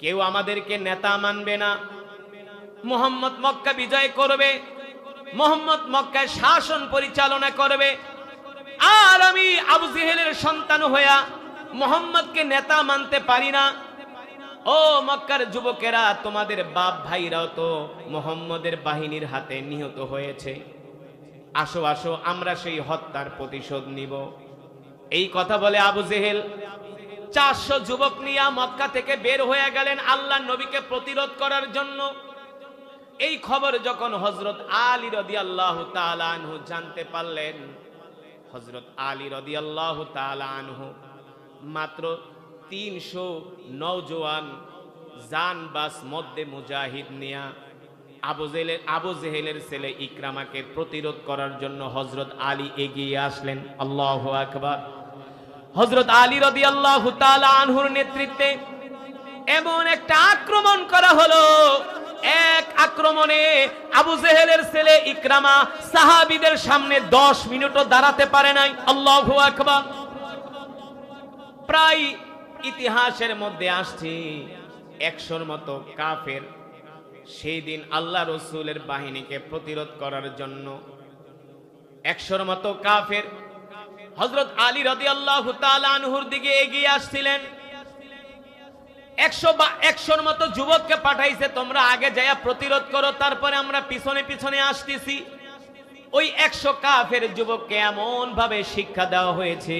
কেউ আমাদেরকে নেতা মানবে না। মুহাম্মদ মক্কা বিজয় করবে, মুহাম্মদ মক্কায় শাসন পরিচালনা করবে, আর আমি আবু জেহেলের সন্তান হইয়া মুহাম্মদকে নেতা মানতে পারি না। ও মক্কার যুবকেরা, তোমাদের বাপ ভাইরাও তো মুহাম্মদের বাহিনীর হাতে নিহত হয়েছে, আসো আসো আমরা সেই হত্যার প্রতিশোধ নিব। এই কথা বলে আবু জেহেল 400 যুবক নিয়ে মক্কা থেকে বের হয়ে গেলেন আল্লাহর নবীকে প্রতিরোধ করার জন্য। এই খবর যখন হযরত আলী রাদিয়াল্লাহু তাআলা আনহু জানতে পারলেন, হযরত আলী রাদিয়াল্লাহু তাআলা আনহু মাত্র 300 নওজোয়ান জানবাস মধ্যে মুজাহিদ নিয়া আবু জেহেলের ছেলে ইকরামাকে প্রতিরোধ করার জন্য হযরত আলী এগিয়ে আসলেন। আল্লাহু আকবার। হযরত আলী রাদিয়াল্লাহু তাআলা আনহুর নেতৃত্বে এমন একটা আক্রমণ করা হলো, এক আক্রমণে আবু জেহেলের ছেলে ইকরামা সাহাবীদের সামনে 10 মিনিটও দাঁড়াতে পারে নাই। আল্লাহু আকবার। প্রায় ইতিহাসের মধ্যে আসছে 100-র মতো কাফের সেই দিন আল্লাহ রাসূলের বাহিনীকে প্রতিরোধ করার জন্য 100-র মতো কাফের হযরত আলী রাদিয়াল্লাহু তাআলা আনহুর দিকে এগিয়ে আসছিলেন। 100-র মতো যুবককে পাঠাইছে, তোমরা আগে যায়া প্রতিরোধ করো, তারপরে আমরা পিছনে পিছনে আসতেছি। ওই 100 কাফের যুবককে এমন ভাবে শিক্ষা দেওয়া হয়েছে,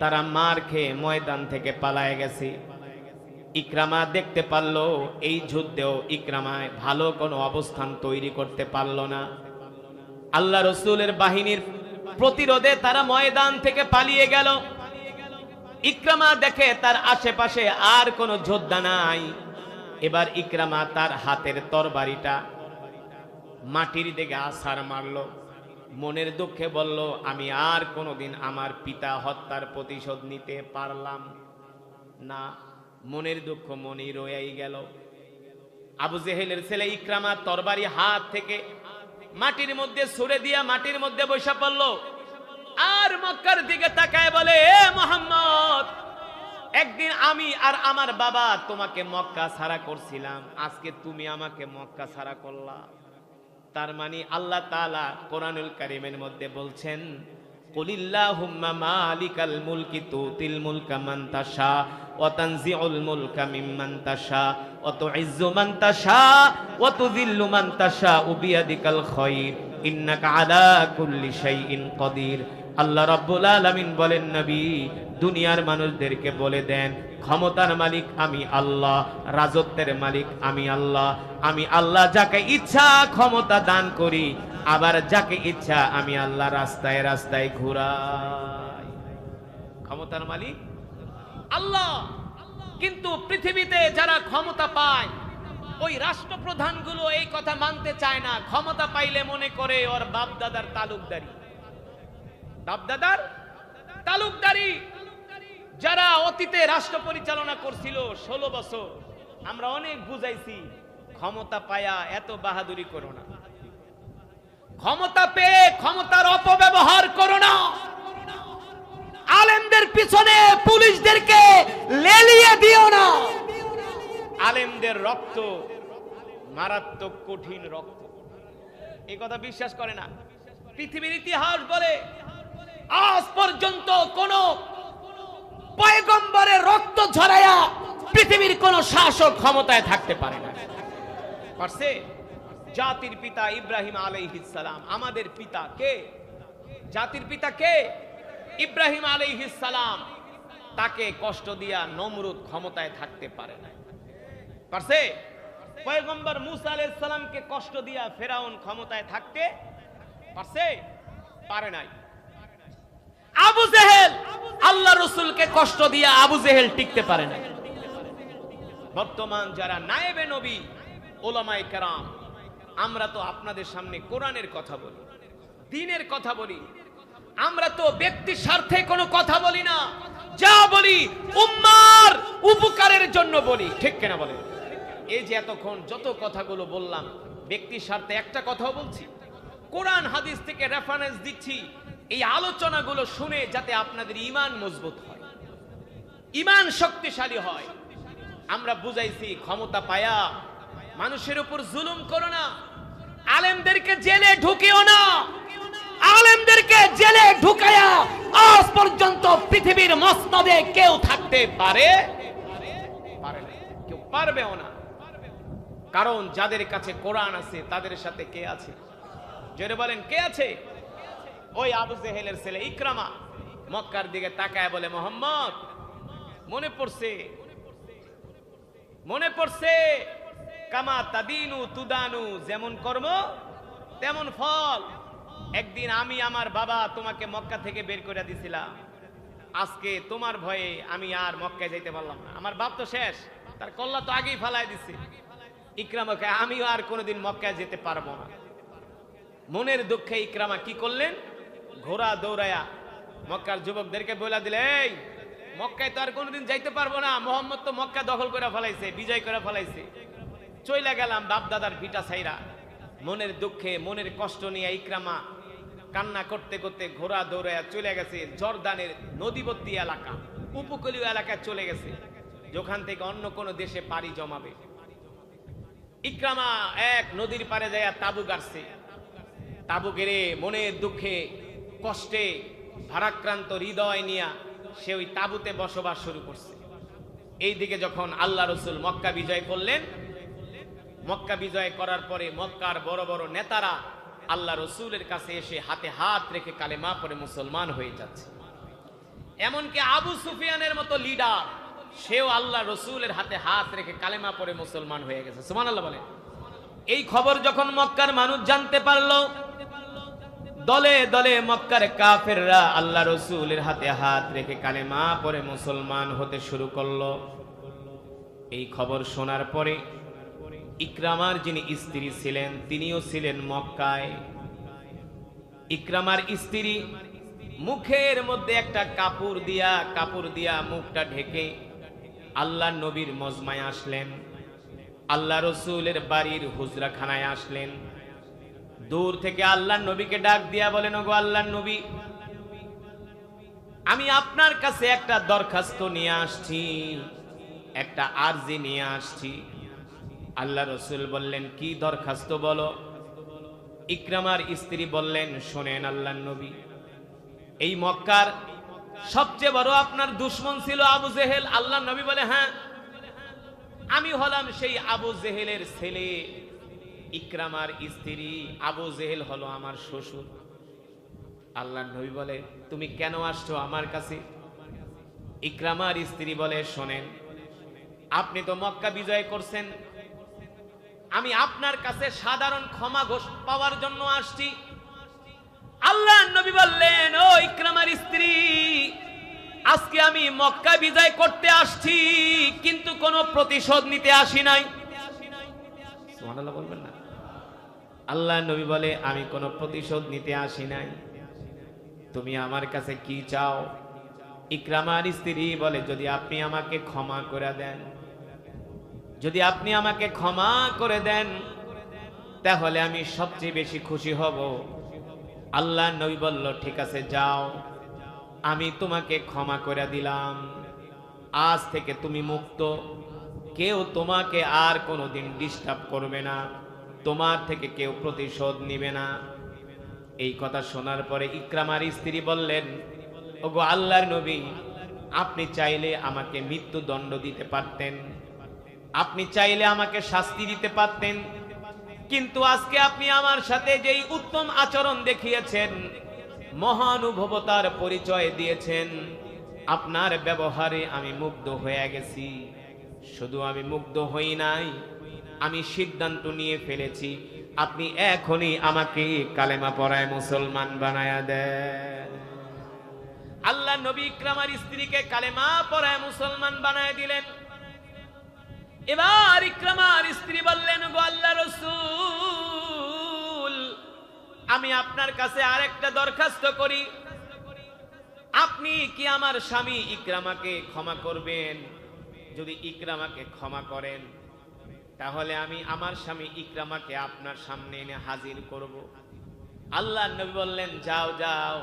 তারা মার খেয়ে ময়দান থেকে পালায়ে গেছে। ইকরামা দেখতে পারলো এই যুদ্ধেও ইকরামায় ভালো কোনো অবস্থান তৈরি করতে পারলো না। আল্লাহ রাসূলের বাহিনীর প্রতিরোধে তারা ময়দান থেকে পালিয়ে গেল। ইকরামা দেখে তার আশেপাশে আর কোনো যোদ্ধা নাই। এবার ইকরামা তার হাতের তরবারিটা মাটির দিকে আছাড় মারলো, মনের দুঃখে বলল, আমি আর কোনোদিন আমার পিতা হত্যার প্রতিশোধ নিতে পারলাম না। মনের দুঃখ মনেই রয়েই গেল। আবু জেহেলের ছেলে ইকরামা তরবারি হাত থেকে মাটির মধ্যে ছুঁড়ে দিয়া মাটির মধ্যে বসে পড়ল। আর মক্কার দিকে তাকায় বলে, এ মুহাম্মদ, একদিন আমি আর আমার বাবা তোমাকে মক্কা ছাড়া করছিলাম, আজকে তুমি আমাকে মক্কা ছাড়া করলা। তার মানে আল্লাহ তাআলা কোরআনুল কারীমের মধ্যে বলছেন, কুলিল্লাহুম্মা মালিকাল মুলকি তুতিল মুলকা মান তাশা ওয়া তানজিউল মুলকা মিম্মান তাশা ওয়া তুইজ্জু মান তাশা ওয়া তুযিল্লু মান তাশা বিয়াদিকাল খায়র ইন্নাকা আলা কুল্লি শাইইন কাদির। আল্লাহ রাব্বুল আলামিন বলেন, নবী দুনিয়ার মানুষদেরকে বলে দেন, ক্ষমতার মালিক আমি আল্লাহ, রাজত্বের মালিক আমি আল্লাহ। আমি আল্লাহ যাকে ইচ্ছা ক্ষমতা দান করি, আবার যাকে ইচ্ছা আমি আল্লাহ রাস্তায় রাস্তায় ঘুরাই। ক্ষমতার মালিক আল্লাহ। কিন্তু পৃথিবীতে যারা ক্ষমতা পায়, ওই রাষ্ট্রপ্রধানগুলো এই কথা মানতে চায় না। ক্ষমতা পাইলে মনে করে ওর বাপ দাদার তালুকদারি, বাপ দাদার তালুকদারি। যারা অতীতে রাষ্ট্র পরিচালনা করছিল 16 বছর, আমরা অনেক বুঝাইছি, ক্ষমতা পায়া এত বাহাদুরি করো না, ক্ষমতা পেয়ে ক্ষমতার অপব্যবহার করো না, আলেমদের পিছনে পুলিশদেরকে লেলিয়ে দিও না। আলেমদের রক্ত মারাত্মক কঠিন রক্ত, এই কথা বিশ্বাস করে না। পৃথিবীর ইতিহাস বলে আজ পর্যন্ত কোন পয়গম্বরের রক্ত ঝরায়া পৃথিবীর কোন শাসক ক্ষমতায় থাকতে পারে না। পারছে? জাতির পিতা ইব্রাহিম আলাইহিস সালাম, আমাদের পিতা কে? জাতির পিতা কে? ইব্রাহিম আলাইহিস সালাম। তাকে কষ্ট দিয়া নমরুদ ক্ষমতায় থাকতে পারে না। পারছে? পয়গম্বর মুসা আলাইহিস সালামকে কষ্ট দিয়া ফেরাউন ক্ষমতায় থাকতে পারছে? পারে নাই। আবু জেহেল আল্লাহ রাসূলকে কষ্ট দিয়া আবু জেহেল টিকতে পারে না। বর্তমান যারা নায়েবে নবী উলামায়ে কেরাম, আমরা তো আপনাদের সামনে কোরআনের কথা বলি, দ্বীনের কথা বলি। আমরা তো ব্যক্তি স্বার্থে কোনো কথা বলি না, যা বলি উম্মার উপকারের জন্য বলি। ঠিক কিনা বলেন? এই যে এতক্ষণ যত কথাগুলো বললাম, ব্যক্তি স্বার্থে একটা কথাও বলছি, কোরআন হাদিস থেকে রেফারেন্স দিচ্ছি। এই আলোচনাগুলো শুনে যাতে আপনাদের ঈমান মজবুত হয়, ঈমান শক্তিশালী হয়। আমরা বুঝাইছি, ক্ষমতা পায়া মানুষের উপর জুলুম করো না, আলেমদেরকে জেলে ঢুকিও না। আলেমদেরকে জেলে ঢুকায়া আজ পর্যন্ত পৃথিবীর মসনদে কেউ থাকতে পারে পারে না, কেউ পারবেও না। কারণ যাদের কাছে কোরআন আছে তাদের সাথে কে আছে? জোরে বলেন, কে আছে? ওই আবু জেহেলের ছেলে ইকরামা মক্কার দিকে তাকায় বলে, মোহাম্মদ মনে পড়ছে, মনে পড়ছে, কামা তাদিনু তুদানু, যেমন কর্ম তেমন ফল। একদিন আমি আমার বাবা তোমাকে মক্কা থেকে বের করে দিছিলাম, আজকে তোমার ভয়ে আমি আর মক্কায় যাইতে পারলাম না। আমার বাপ তো শেষ, তার কল্লা তো আগেই ফালাই দিছে। ইকরামাকে আমিও আর কোনোদিন মক্কায় যেতে পারবো না। মনের দুঃখে ইকরামা কি করলেন? ঘোড়া দৌড়ায়া মক্কার যুবকদেরকে বলে দিলে, এই মক্কায় তো আর কোনোদিন যাইতে পারবো না, মোহাম্মদ তো মক্কা দখল করে ফেলাইছে, বিজয় করে ফেলাইছে, চইলা গেলাম বাপ দাদার ভিটা ছাইরা। মনের দুঃখে মনের কষ্ট নিয়ে ইকরামা কান্না করতে করতে ঘোড়া দৌড়ায়া চলে গেছে জর্দানের নদীবর্তী এলাকা, উপকূলীয় এলাকায় চলে গেছে, যেখান থেকে অন্য কোন দেশে পাড়ি জমাবে। ইকরামা এক নদীর পারে যায় তাবু গাড়ছে। তাবু গেড়ে মনের দুঃখে কষ্টে ভারাক্রান্ত হৃদয় নিয়ে সে ওই তাবুতে বসবাস শুরু করছে। এইদিকে যখন আল্লাহ রসুল মক্কা বিজয় করলেন, মক্কা বিজয় করার পরে মক্কার বড় বড় নেতারা আল্লাহ রসুলের কাছে এসে হাতে হাত রেখে কালেমা পড়ে মুসলমান হয়ে যাচ্ছে। এমনকি আবু সুফিয়ানের মতো লিডার, সেও আল্লাহ রসুলের হাতে হাত রেখে কালেমা পড়ে মুসলমান হয়ে গেছে। সুবহানাল্লাহ বলে। এই খবর যখন মক্কার মানুষ জানতে পারলো, দলে দলে মক্কার কাফেররা আল্লাহ রসুলের হাতে হাত রেখে কালেমা পড়ে মুসলমান হতে শুরু করলো। এই খবর শোনার পরে ইকরামার যিনি স্ত্রী ছিলেন তিনিও ছিলেন মক্কায়। ইকরামার স্ত্রী মুখের মধ্যে একটা কাপড় দিয়া মুখটা ঢেকে আল্লাহ নবীর মজমায় আসলেন। আল্লাহ রসুলের বাড়ির হুজরাখানায় আসলেন। দূর থেকে আল্লাহ নবীকে ডাক দিয়া বলেন, ওগো আল্লাহ নবী, আমি আপনার কাছে একটা দরখাস্ত নিয়ে আসছি, একটা আরজি নিয়ে আসছি। আল্লাহ রসুল বললেন, কি দরখাস্ত বলো। ইকরামার স্ত্রী বললেন, শোনেন আল্লাহ নবী, এই মক্কার সবচেয়ে বড় আপনার দুশমন ছিল আবু জেহেল। আল্লাহ নবী বলে, হ্যাঁ, আমি হলাম সেই আবু জেহেলের ছেলে। ইকরামার স্ত্রী, আবু জেহেল হলো আমার শ্বশুর। আল্লাহ নবী বলে, তুমি কেন আসছো আমার কাছে? ইকরামার স্ত্রী বলে, শোনেন, আপনি তো মক্কা বিজয় করছেন, আমি আপনার কাছে সাধারণ ক্ষমা পাওয়ার জন্য আসছি। আল্লাহ নবী বললেন, ও ইকরামার স্ত্রী, আজকে আমি মক্কা বিজয় করতে আসছি, কিন্তু কোনো প্রতিশোধ নিতে আসি নাই। সুবহানাল্লাহ বলবেন না? আল্লাহ নবী বলে, আমি কোনো প্রতিশোধ নিতে আসি নাই, তুমি আমার কাছে কি চাও? ইকরামার স্ত্রী বলে, যদি আপনি আমাকে ক্ষমা করে দেন, যদি আপনি আমাকে ক্ষমা করে দেন, তাহলে আমি সবচেয়ে বেশি খুশি হব। আল্লাহ নবী বলল, ঠিক আছে, যাও, আমি তোমাকে ক্ষমা করে দিলাম, আজ থেকে তুমি মুক্ত, কেউ তোমাকে আর কোনোদিন ডিস্টার্ব করবে না, তোমার থেকে কেউ প্রতিশোধ নিবে না। এই কথা শোনার পরে ইকরামার স্ত্রী বললেন, ওগো আল্লাহর নবী, আপনি চাইলে আমাকে মৃত্যুদণ্ড দিতে পারতেন, আপনি চাইলে আমাকে শাস্তি দিতে পারতেন, কিন্তু আজকে আপনি আমার সাথে যেই উত্তম আচরণ দেখিয়েছেন, মহানুভবতার পরিচয় দিয়েছেন, আপনার ব্যবহারে আমি মুগ্ধ হয়ে গেছি। শুধু আমি মুগ্ধ হই নাই, আমি সিদ্ধান্ত নিয়ে ফেলেছি, আপনি এখনই আমাকে কালেমা পড়ায় মুসলমান বানায়া দেন। আল্লাহ নবী ইকরামার স্ত্রীকে কালেমা পড়ায় মুসলমান বানায় দিলেন। এবার ইকরামার স্ত্রী বললেন, গো আল্লাহ রাসূল, আমি আপনার কাছে আরেকটা দরখাস্ত করি, আপনি কি আমার স্বামী ইকরামাকে ক্ষমা করবেন? যদি ইকরামাকে ক্ষমা করেন, তাহলে আমি আমার স্বামী ইকরামাকে আপনার সামনে এনে হাজির করব। আল্লাহ নবী বললেন, যাও যাও,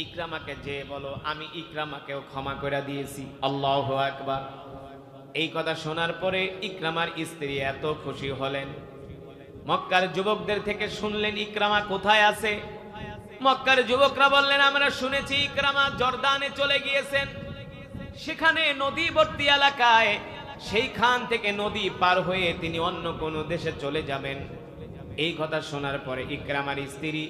ইকরামাকে যে বলো আমি ইকরামাকেও ক্ষমা করে দিয়েছি। আল্লাহু আকবার। এই কথা শোনার পরে ইকরামার স্ত্রী এত খুশি হলেন। মক্কার যুবকদের থেকে শুনলেন ইকরামা কোথায় আছে। মক্কার যুবকরা বললেন, আমরা শুনেছি ইকরামা জর্দানে চলে গিয়েছেন, সেখানে নদীবর্তী এলাকায়, সেইখান থেকে নদী পার হয়ে তিনি অন্য কোন দেশে চলে যাবেন। এই কথা শোনার পরে ইকরামার স্ত্রী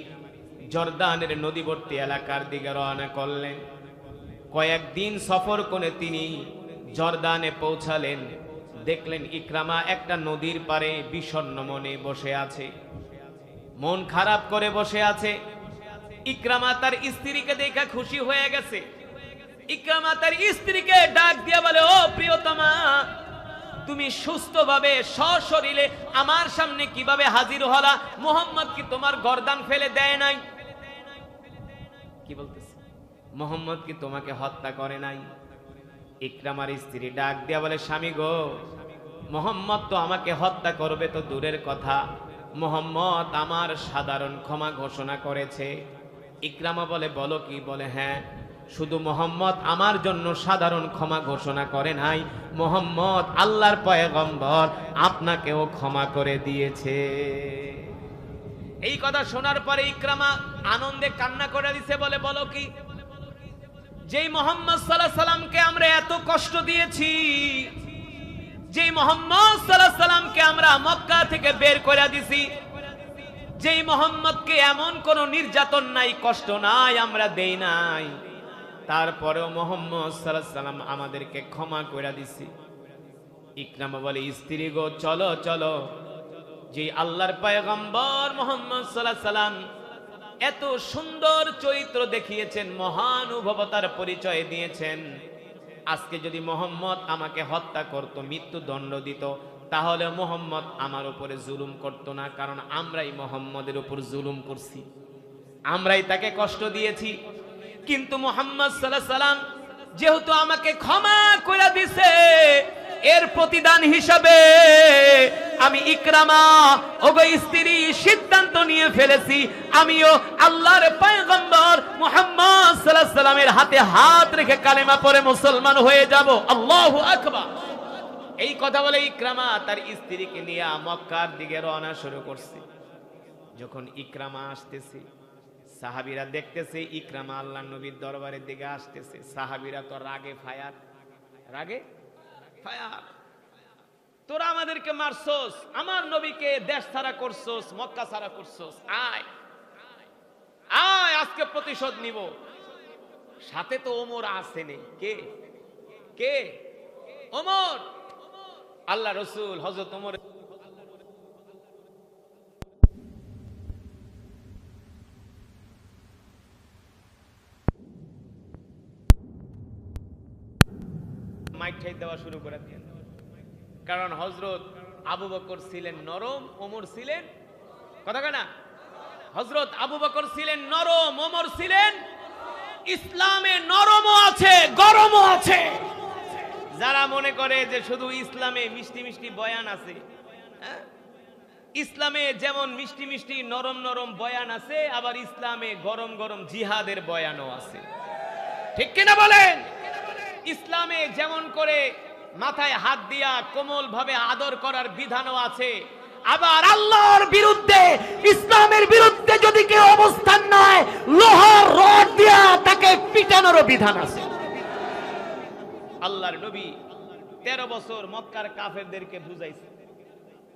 জর্দানের নদীবর্তী এলাকার দিকে রওনা করলেন। কয়েকদিন সফর করে তিনি জর্দানে পৌঁছালেন। দেখলেন ইকরামা একটা নদীর পারে বিষণ্ণ মনে বসে আছে, মন খারাপ করে বসে আছে। ইকরামা তার স্ত্রীকে দেখে খুশি হয়ে গেছে। ইকরামা তার স্ত্রীকে ডাক দিয়া বলে, ও প্রিয়তমা, তুমি সুস্থভাবে সশরীরে আমার সামনে কিভাবে হাজির হলা? মুহাম্মদ কি তোমার গর্দান ফেলে দেয় নাই? কি বলতেছে? মুহাম্মদ কি তোমাকে হত্যা করে নাই? ইকরামার স্ত্রী ডাক দিয়া বলে, স্বামী গো, মুহাম্মদ তো আমাকে হত্যা করবে তো দূরের কথা, মুহাম্মদ আমার সাধারণ ক্ষমা ঘোষণা করেছে। ইকরামা বলে, বলো কি? বলে, হ্যাঁ, শুধু মুহাম্মদ আমার জন্য সাধারণ ক্ষমা ঘোষণা করে নাই, মুহাম্মদ আল্লাহর পয়গম্বর, আপনাকেও ক্ষমা করে দিয়েছে। এই কথা শোনার পরে ইকরামা আনন্দে কান্না করে দিছে। বলে, বলো কি? যেই মুহাম্মদ সাল্লাল্লাহু আলাইহি সাল্লামকে আমরা এত কষ্ট দিয়েছি, যেই মুহাম্মদ সাল্লাল্লাহু আলাইহি সাল্লামকে আমরা মক্কা থেকে বের করে দিছি, যেই মুহাম্মদকে এমন কোন নির্যাতন নাই, কষ্ট নাই আমরা দেই নাই, তারপরেও মুহাম্মদ সাল্লাল্লাহু আলাইহি সাল্লাম আমাদেরকে ক্ষমা করে দিছি। ইকরামা বলে, স্ত্রী গো, চলো চলো, যে আল্লাহর পয়গম্বর মুহাম্মদ সাল্লাল্লাহু আলাইহি সাল্লাম এত সুন্দর চরিত্র দেখিয়েছেন, মহানুভবতার পরিচয় দিয়েছেন, আজকে যদি মুহাম্মদ আমাকে হত্যা করত, মৃত্যুদণ্ড দিত, তাহলে মুহাম্মদ আমার উপরে জুলুম করত না, কারণ আমরাই মুহাম্মদের উপর জুলুম করছি, আমরাই তাকে কষ্ট দিয়েছি। কিন্তু মুহাম্মদ সাল্লাল্লাহু আলাইহি সাল্লাম যেহেতু আমাকে ক্ষমা করে দিছে, এর প্রতিদান হিসাবে আমি ইকরামা ওগো স্ত্রী সিদ্ধান্ত নিয়ে ফেলেছি, আমিও আল্লাহর পয়গম্বর মুহাম্মদ সাল্লাল্লাহু আলাইহি সাল্লামের হাতে হাত রেখে কালেমা পড়ে মুসলমান হয়ে যাব। আল্লাহু আকবার। এই কথা বলে ইকরামা তার স্ত্রীকে নিয়ে মক্কার দিকে রওনা শুরু করছে। যখন ইকরামা আসতেছে, সাহাবীরা দেখতেছে ইকরামা আল্লাহর নবীর দরবারের দিকে আসতেছে। সাহাবীরা তো রাগে ফায়ার, রাগে ফায়ার, তোরা আমাদেরকে মারছস, আমার নবীকে দেশ ছাড়া করছস, মক্কা ছাড়া করছস, আয় আয় আজকে প্রতিশোধ নিব। সাথে তো ওমর আসেনি। কে কে? ওমর। আল্লাহ রাসূল হযরত ওমর মাইক ঠাই দেওয়া শুরু করে দিলেন। কারণ হযরত আবু বকর ছিলেন নরম, ওমর ছিলেন কথা কেনা, হযরত আবু বকর ছিলেন নরম, ওমর ছিলেন ইসলামে নরমও আছে গরমও আছে। যারা মনে করে যে শুধু ইসলামে মিষ্টি মিষ্টি বয়ান আছে, ইসলামে যেমন মিষ্টি মিষ্টি নরম নরম বয়ান আছে, আবার ইসলামে গরম গরম জিহাদের বয়ানও আছে। ঠিক কিনা বলেন? ইসলামে যেমন করে মাথায় হাত দিয়া কোমল ভাবে আদর করার বিধানও আছে, আবার আল্লাহর বিরুদ্ধে ইসলামের বিরুদ্ধে যদি কেউ অবস্থান নেয় লোহার রড দিয়া তাকে পিটানোরও বিধান আছে। আল্লাহর নবী 13 বছর মক্কার কাফেরদেরকে বুঝাইছে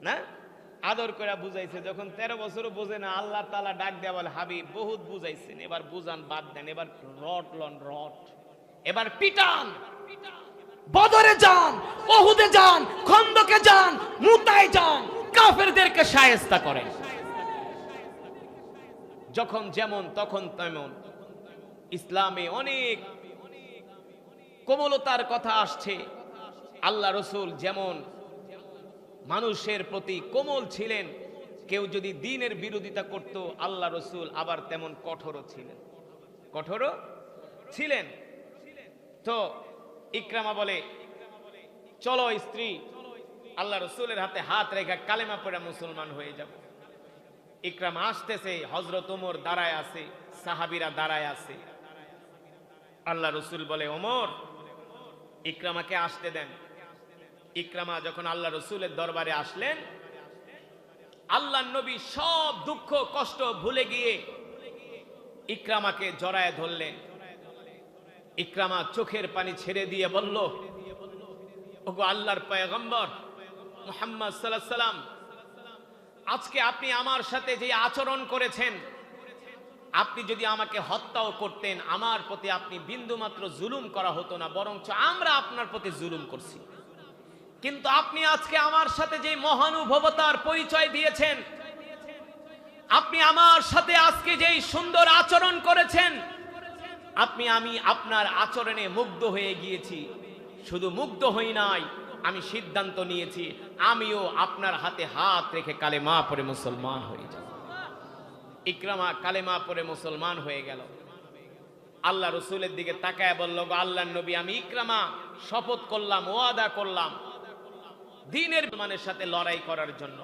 না, আদর করে বুঝাইছে। যখন 13 বছরও বোঝে না, আল্লাহ তাআলা ডাক দেয়া বলে, হাবিব বহুত বুঝাইছেন, এবার বুঝান বাদ দেন, এবার রড লন রড, এবার পিটান। বদরে যান, উহুদে যান, খন্দকে যান, মুতায় যান, কাফেরদেরকে শায়েস্তা করেন। যখন যেমন তখন তেমন ইসলামে অনেক কোমলতার কথা আসছে। আল্লাহ রাসূল যেমন মানুষের প্রতি কোমল ছিলেন, কেউ যদি দ্বীনের বিরোধিতা করত আল্লাহ রাসূল আবার তেমন কঠোরও ছিলেন, কঠোরও ছিলেন। তো ইকরামা বলে, চলো স্ত্রী, আল্লাহ রাসূলের হাতে হাত রেখে কালেমা পড়ে মুসলমান হয়ে যাব। ইকরামা আসতেছে, হযরত ওমর দাঁড়ায় আছে, সাহাবীরা দাঁড়ায় আছে। আল্লাহ রাসূল বলে, ওমর ইকরামাকে আসতে দেন। ইকরামা যখন আল্লাহ রাসূলের দরবারে আসলেন, আল্লাহর নবী সব দুঃখ কষ্ট ভুলে গিয়ে ইকরামাকে জড়ায় ধরলেন। ইকরামা চোখের পানি ছেড়ে দিয়ে বলল, ওগো আল্লাহর পয়গম্বর মুহাম্মদ সাল্লাল্লাহু আলাইহি সাল্লাম, আজকে আপনি আমার সাথে যে আচরণ করেছেন, আপনি যদি আমাকে হত্যাও করতেন আমার প্রতি আপনি বিন্দুমাত্র জুলুম করা হতো না, বরঞ্চ আমরা আপনার প্রতি জুলুম করছি। কিন্তু আপনি আজকে আমার সাথে যে মহানুভবতার পরিচয় দিয়েছেন, আপনি আমার সাথে আজকে যেই সুন্দর আচরণ করেছেন, আমি আপনার আচরণে মুগ্ধ হয়ে গিয়েছি। শুধু মুগ্ধ হই নাই, আমি সিদ্ধান্ত নিয়েছি আমিও আপনার হাতে হাত রেখে কালেমা পড়ে মুসলমান হয়ে যাব। ইকরামা কালেমা পড়ে মুসলমান হয়ে গেল। আল্লাহ রাসূলের দিকে তাকায় বলল, গো আল্লাহর নবী, আমি ইকরামা শপথ করলাম, ওয়াদা করলাম দ্বীনের মানের সাথে লড়াই করার জন্য।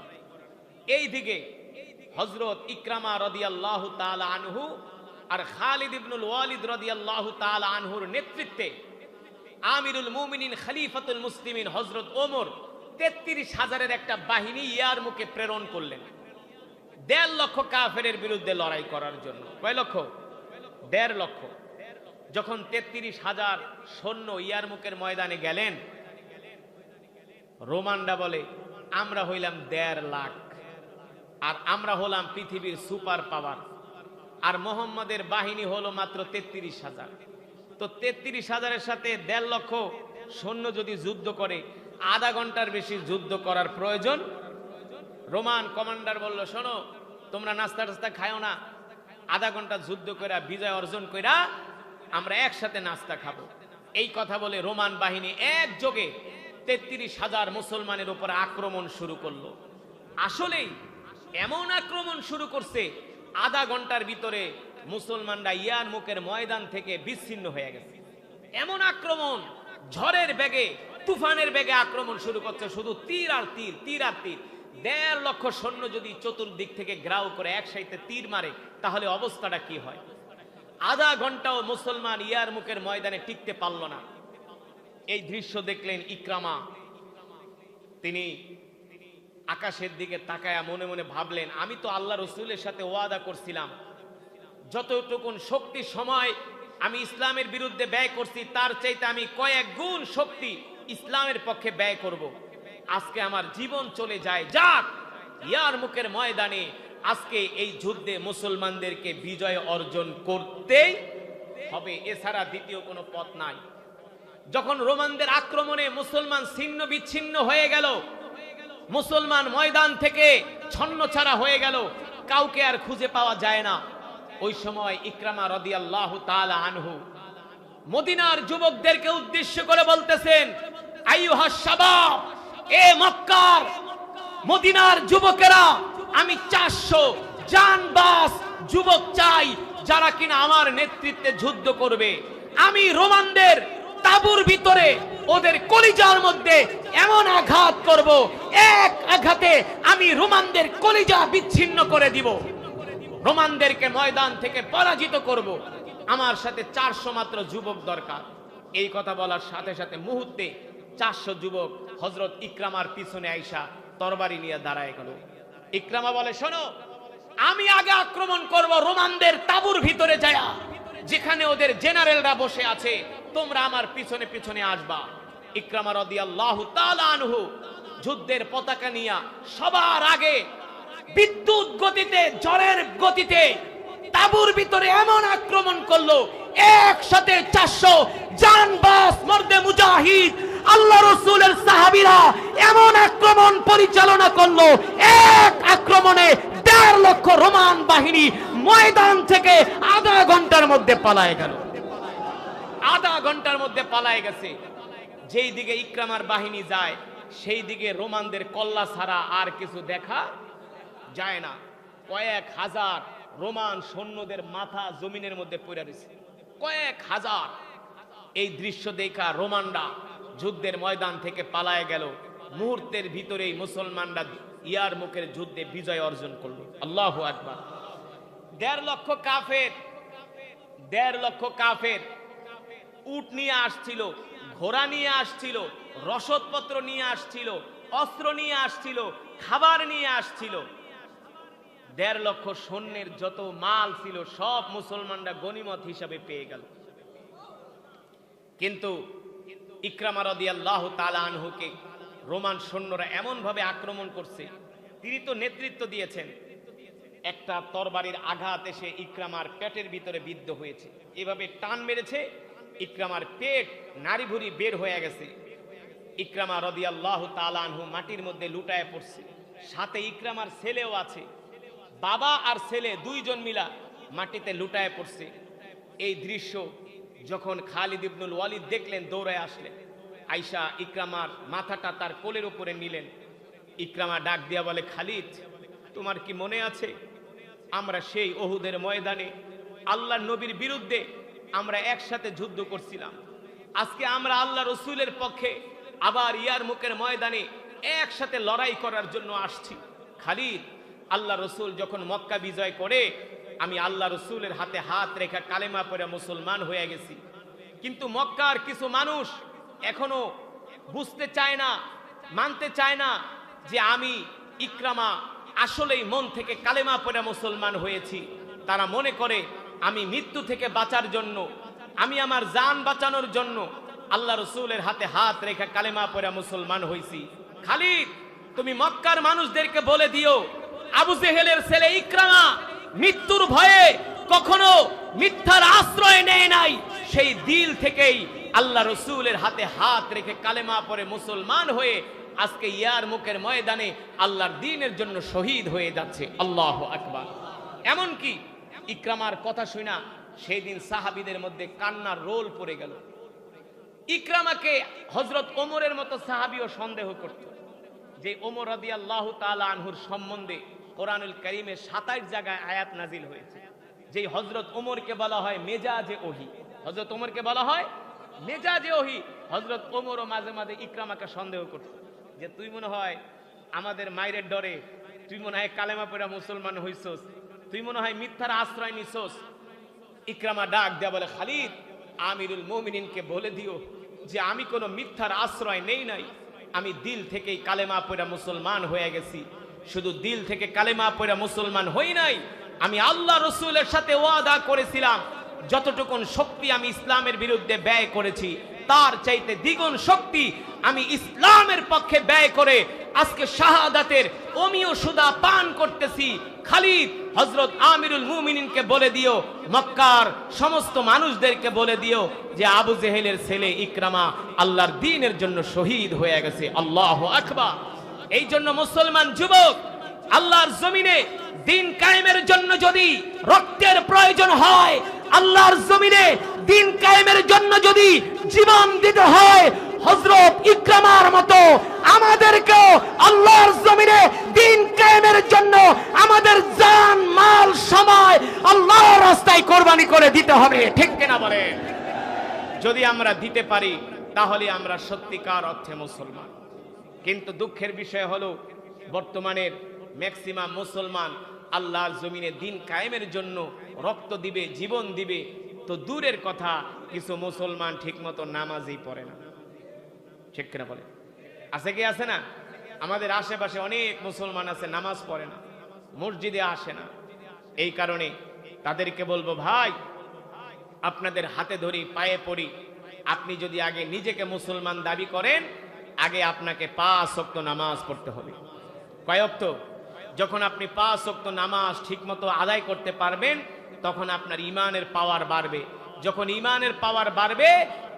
এই দিকে হযরত ইকরামা রাদিয়াল্লাহু তাআলা আনহু আর খালিদ ইবনুল ওয়ালিদ রাদিয়াল্লাহু তাআলা আনহুর নেতৃত্বে আমিরুল মুমিনিন খলিফাতুল মুসলিমিন হযরত ওমর 33,000-এর একটা বাহিনী ইয়ারমুকে প্রেরণ করলেন 1.5 লক্ষ কাফেরের বিরুদ্ধে লড়াই করার জন্য। কয় লক্ষ? 1.5 লক্ষ। যখন 33,000 সৈন্য ইয়ারমুকের ময়দানে গেলেন, রোমানরা বলে আমরা হইলাম 1.5 লাখ, আর আমরা হলাম পৃথিবীর সুপার পাওয়ার, আর মোহাম্মদের বাহিনী হলো মাত্র 33,000। তো 33,000-এর সাথে 1.5 লক্ষ সৈন্য যদি যুদ্ধ করে, আধা ঘন্টার বেশি যুদ্ধ করার প্রয়োজন। রোমান কমান্ডার বলল, শোনো, তোমরা নাস্তা টাস্তা খাও না, আধা ঘন্টা যুদ্ধ করে বিজয় অর্জন কইরা আমরা একসাথে নাস্তা খাবো। এই কথা বলে রোমান বাহিনী একযোগে 33,000 মুসলমানের উপর আক্রমণ শুরু করলো। আসলেই এমন আক্রমণ শুরু করছে, আধা ঘন্টার ভিতরে মুসলমানরা ইয়ারমুকের ময়দান থেকে বিচ্ছিন্ন হয়ে গেছে। এমন আক্রমণ, ঝড়ের বেগে তুফানের বেগে আক্রমণ শুরু করছে, শুধু তীর আর তীর, তীর আর তীর। 1.5 লক্ষ সৈন্য যদি চতুর্দিক থেকে গ্রাউ করে একসাথে তীর মারে, তাহলে অবস্থাটা কি হয়? আধা ঘন্টাও মুসলমান ইয়ারমুকের ময়দানে টিকতে পারল না। এই দৃশ্য দেখলেন ইকরামা। তিনি আকাশের দিকে তাকায়া মনে মনে ভাবলেন, আমি তো আল্লাহ রসুলের সাথে ওয়াদা করছিলাম, যতটুকুন শক্তি সময় আমি ইসলামের বিরুদ্ধে ব্যয় করছি, তার চাইতে আমি কয়েক গুণ শক্তি ইসলামের পক্ষে ব্যয় করব। আজকে আমার জীবন চলে যায়, যাক, ইয়ারমুকের ময়দানে আজকে এই যুদ্ধে মুসলমানদেরকে বিজয় অর্জন করতেই হবে, এছাড়া দ্বিতীয় কোনো পথ নাই। যখন রোমানদের আক্রমণে মুসলমান ছিন্ন বিচ্ছিন্ন হয়ে গেল, মুসলমান ময়দান থেকে ছন্নছাড়া হয়ে গেল, কাউকে আর খুঁজে পাওয়া যায় না, ওই সময় ইকরামা রাদিয়াল্লাহু তাআলা আনহু মদিনার যুবকদেরকে উদ্দেশ্য করে বলতেছেন, আইয়ুহাস শাবাব, এ মক্কার মদিনার যুবকেরা, আমি 400 জানবাজ যুবক চাই, যারা কিনা আমার নেতৃত্বে যুদ্ধ করবে। আমি রোমানদের তাঁবুর ভিতরে ওদের কলিজার মধ্যে এমন আঘাত করব, এক আঘাতে আমি রোমানদের কলিজা বিচ্ছিন্ন করে দিব, রোমানদেরকে ময়দান থেকে পরাজিত করব। আমার সাথে 400 মাত্র যুবক দরকার। এই কথা বলার সাথে সাথে মুহূর্তে 400 যুবক হযরত ইকরামার পিছনে আইসা তরবারি নিয়ে দাঁড়ায় গেল। ইকরামা বলে, শোনো, আমি আগে আক্রমণ করব রোমানদের তাঁবুর ভিতরে যায়া, যেখানে ওদের জেনারেলরা বসে আছে, তোমরা আমার পিছনে পিছনে আসবা। ইকরামা রাদিয়াল্লাহু তাআলা আনহু যুদ্ধের পতাকা নিয়ে সবার আগে বিদ্যুৎ গতিতে, ঝড়ের গতিতে তাঁবুর ভিতরে এমন আক্রমণ করলো, একসাথে 400 জানবাজ মর্দে মুজাহিদ আল্লাহ রাসূলের সাহাবীরা এমন আক্রমণ পরিচালনা করলো, এক আক্রমণে 1.5 লক্ষ রোমান বাহিনী ময়দান থেকে আধা ঘন্টার মধ্যে পালায় গেল। আধা ঘন্টার মধ্যে পালায় গেছে। যেই দিকে ইকরামার বাহিনী যায়, সেই দিকে রোমানদের কল্লা ছাড়া আর কিছু দেখা যায় না। কয়েক হাজার রোমান সৈন্যদের মাথা জমিনের মধ্যে পড়ে রয়েছে, কয়েক হাজার। এই দৃশ্য দেখা রোমানরা যুদ্ধের ময়দান থেকে পালায় গেল। মুহূর্তের ভিতরেই মুসলমানরা ইয়ারমুকের যুদ্ধে বিজয় অর্জন করলো। আল্লাহু আকবার। 1.5 লক্ষ কাফের, 1.5 লক্ষ কাফের উট নিয়ে আসছিল, ঘোড়া নিয়ে আসছিল, রসদপত্র নিয়ে আসছিল, অস্ত্র নিয়ে আসছিল, খাবার নিয়ে আসছিল। 1.5 লক্ষ সৈন্যের যত মাল ছিল সব মুসলমানরা গনিমত হিসাবে পেয়ে গেল। কিন্তু ইকরামা রাদিয়াল্লাহু তাআলা আনহুকে রোমান সৈন্যরা এমন ভাবে আক্রমণ করছে, তিনি তো নেতৃত্ব দিয়েছেন। একটা তরবারির আঘাত এসে ইকরামার পেটের ভিতরে বিদ্ধ হয়েছে, এভাবে টান মেরেছে, ইকরামার পেট নাড়িভুড়ি বের হয়ে গেছে। ইকরামা রাদিয়াল্লাহু তাআলা আনহু মাটির মধ্যে লুটায় পড়ছে, সাথে ইকরামার ছেলেও আছে। বাবা আর ছেলে দুইজন মিলা মাটিতে লুটায় পড়ছে। এই দৃশ্য যখন খালিদ ইবনুল ওয়ালিদ দেখলেন, দৌড়ায় আসলেন, আয়েশা ইকরামার মাথাটা তার কোলের উপরে নিলেন। ইকরামা ডাক দিয়া বলে, খালিদ, তোমার কি মনে আছে আমরা সেই ওহুদের ময়দানে আল্লাহর নবীর বিরুদ্ধে আমরা একসাথে যুদ্ধ করছিলাম? আজকে আমরা আল্লাহ রসুলের পক্ষে আবার ইয়ারমুকের ময়দানে একসাথে লড়াই করার জন্য আসছি। খালিদ, আল্লাহ রসুল যখন মক্কা বিজয় করে, আমি আল্লাহ রসুলের হাতে হাত রেখা কালেমা পড়ে মুসলমান হয়ে গেছি। কিন্তু মক্কার কিছু মানুষ এখনো বুঝতে চায় না, মানতে চায় না যে আমি ইকরামা আসলেই মন থেকে কালেমা পড়ে মুসলমান হয়েছি। তারা মনে করে আমি মৃত্যু থেকে বাঁচার জন্য, আমি আমার জান বাঁচানোর জন্য আল্লাহ রসুলের হাতে হাত রেখা কালেমা পড়ে মুসলমান হয়েছি। খালিদ, তুমি মক্কার মানুষদেরকে বলে দিও, আবু জেহেলের ছেলে ইকরামা মৃত্যুর ভয়ে কখনো মিথ্যার আশ্রয় নেয় নাই, সেই দিল থেকেই আল্লাহ রসুলের হাতে হাত রেখে কালেমা পড়ে মুসলমান হয়ে আজকে ইয়ারমুকের ময়দানে আল্লাহর দ্বীনের জন্য শহীদ হয়ে যাচ্ছে। আল্লাহু আকবার। এমনকি ইকরামার কথা শুনা সেই দিন সাহাবীদের মধ্যে কান্নার রোল পড়ে গেল। ইকরামাকে হযরত ওমরের মতো সাহাবীও সন্দেহ করত, যে ওমর রাদিয়াল্লাহু তাআলা আনহুর সম্বন্ধে কোরআনুল কারীমে 27 জায়গায় আয়াত নাজিল হয়েছে, যে হযরত ওমরকে বলা হয় মেজাজে ওহী। হযরত ওমরকে বলা হয় মেজাজে ওহি। হযরত ওমরও মাঝে মাঝে ইকরামাকে সন্দেহ করত যে তুই মনে হয় আমাদের মায়ের ডরে, তুই মনে হয় কালেমা পড়া মুসলমান হইছস, তুই মনে হয় মিথ্যার আশ্রয় নিছস। ইকরামা ডাক দেয়া বলে, খালিদ, আমিরুল মুমিনিনকে বলে দিও যে আমি কোনো মিথ্যার আশ্রয় নেই নাই, আমি দিল থেকেই কালেমা পড়া মুসলমান হয়ে গেছি। শুধু দিল থেকে কালেমা পড়া মুসলমান হই নাই, আমি আল্লাহ রসুলের সাথে ওয়াদা করেছিলাম যতটুকুন শক্তি আমি ইসলামের বিরুদ্ধে ব্যয় করেছি তার চাইতে দ্বিগুণ শক্তি আমি ইসলামের পক্ষে ব্যয় করে আজকে শাহাদাতের অমীয় সুদা পান করতেছি। খালিদ, হযরত আমিরুল মুমিনিনকে বলে দিও, মক্কার সমস্ত মানুষদেরকে বলে দিও যে আবু জেহেলের ছেলে ইকরামা আল্লাহর দ্বীনের জন্য শহীদ হয়ে গেছে। আল্লাহু আকবার। এই জন্য মুসলমান যুবক, আল্লাহর জমিনে দিন কায়েমের জন্য যদি রক্তের প্রয়োজন হয়, আল্লাহর জমিনে দিন কায়েমের জন্য যদি জীবন দিতে হয়, হযরত ইকরামার মতো আমাদেরকেও আল্লাহর জমিনে দিন কায়েমের জন্য আমাদের জান মাল সময় আল্লাহর রাস্তায় কোরবানি করে দিতে হবে। ঠিক কিনা বলেন? যদি আমরা দিতে পারি তাহলে আমরা সত্যিকার অর্থে মুসলমান। কিন্তু দুঃখের বিষয় হলো বর্তমানের ম্যাক্সিমাম মুসলমান আল্লাহর জমিনে দিন কায়েমের জন্য রক্ত দিবে, জীবন দিবে তো দূরের কথা, কিছু মুসলমান ঠিকমতো নামাজই পড়ে না। ঠিক কিনা বলে? আছে কি আছে না? আমাদের আশেপাশে অনেক মুসলমান আছে নামাজ পড়ে না, মসজিদে আসে না। এই কারণে তাদেরকে বলবো, ভাই আপনাদের হাতে ধরি, পায়ে পড়ি, আপনি যদি আগে নিজেকে মুসলমান দাবি করেন, আগে আপনাকে 5 ওয়াক্ত নামাজ পড়তে হবে। কয় ওয়াক্ত? যখন আপনি 5 ওয়াক্ত নামাজ ঠিকমতো আদায় করতে পারবেন তখন আপনার ঈমানের পাওয়ার বাড়বে। যখন ঈমানের পাওয়ার বাড়বে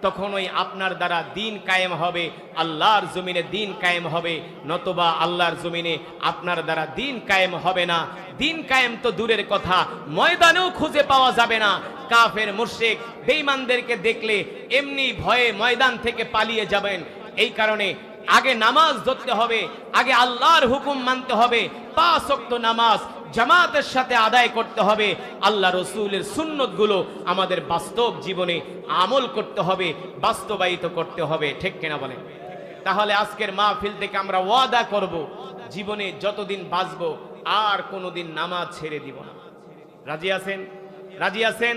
তখন ওই আপনার দ্বারা দিন কায়েম হবে, আল্লাহর জমিনে দিন কায়েম হবে। নতুবা আল্লাহর জমিনে আপনার দ্বারা দিন কায়েম হবে না। দিন কায়েম তো দূরের কথা, ময়দানেও খুঁজে পাওয়া যাবে না। কাফের মুশরিক বেঈমানদেরকে দেখলে এমনি ভয়ে ময়দান থেকে পালিয়ে যাবেন। এই কারণে আগে নামাজ ধরতে হবে, আগে আল্লাহর হুকুম মানতে হবে। 5 ওয়াক্ত নামাজ জামাতের সাথে আদায় করতে হবে। আল্লাহ রসুলের সুন্নতগুলো আমাদের বাস্তব জীবনে আমল করতে হবে, বাস্তবায়িত করতে হবে। ঠিক কিনা বলেন? তাহলে আজকের মাহফিল থেকে আমরা ওয়াদা করব, জীবনে যতদিন বাঁচবো আর কোনোদিন নামাজ ছেড়ে দিব না। রাজি আছেন? রাজি আছেন?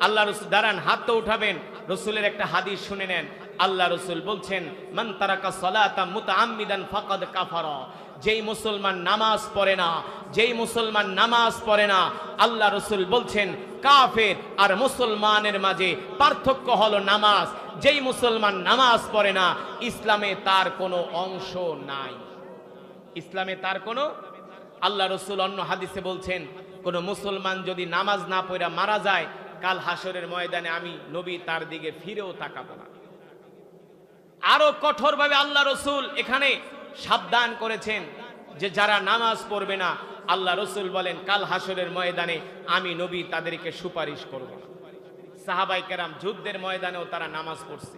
আল্লাহ রসুল দাঁড়ান, হাত তো উঠাবেন। রসুলের একটা হাদিস শুনে নেন। আল্লাহ রসুল বলছেন, মান তারাকা সালাতা মুতাআম্মিদান ফাকাদ কাফারা। যেই মুসলমান নামাজ পড়ে না, যেই মুসলমান নামাজ পড়ে না, আল্লাহ রসুল বলছেন কাফের আর মুসলমানের মাঝে পার্থক্য হলো নামাজ। যেই মুসলমান নামাজ পড়ে না, ইসলামে তার কোনো অংশ নাই। ইসলামে তার কোনো, আল্লাহ রসুল অন্য হাদিসে বলছেন, কোন মুসলমান যদি নামাজ না পড়া মারা যায়, কাল হাসরের ময়দানে আমি নবী তার দিকে ফিরেও তাকাবো না। আরো কঠোরভাবে আল্লাহ রসুল এখানে সাবধান করেছেন যে যারা নামাজ পড়বে না, আল্লাহ রসুল বলেন কাল হাসরের ময়দানে আমি নবী তাদেরকে সুপারিশ করব না। সাহাবায়ে কেরাম যুদ্ধের ময়দানেও তারা নামাজ পড়ছে,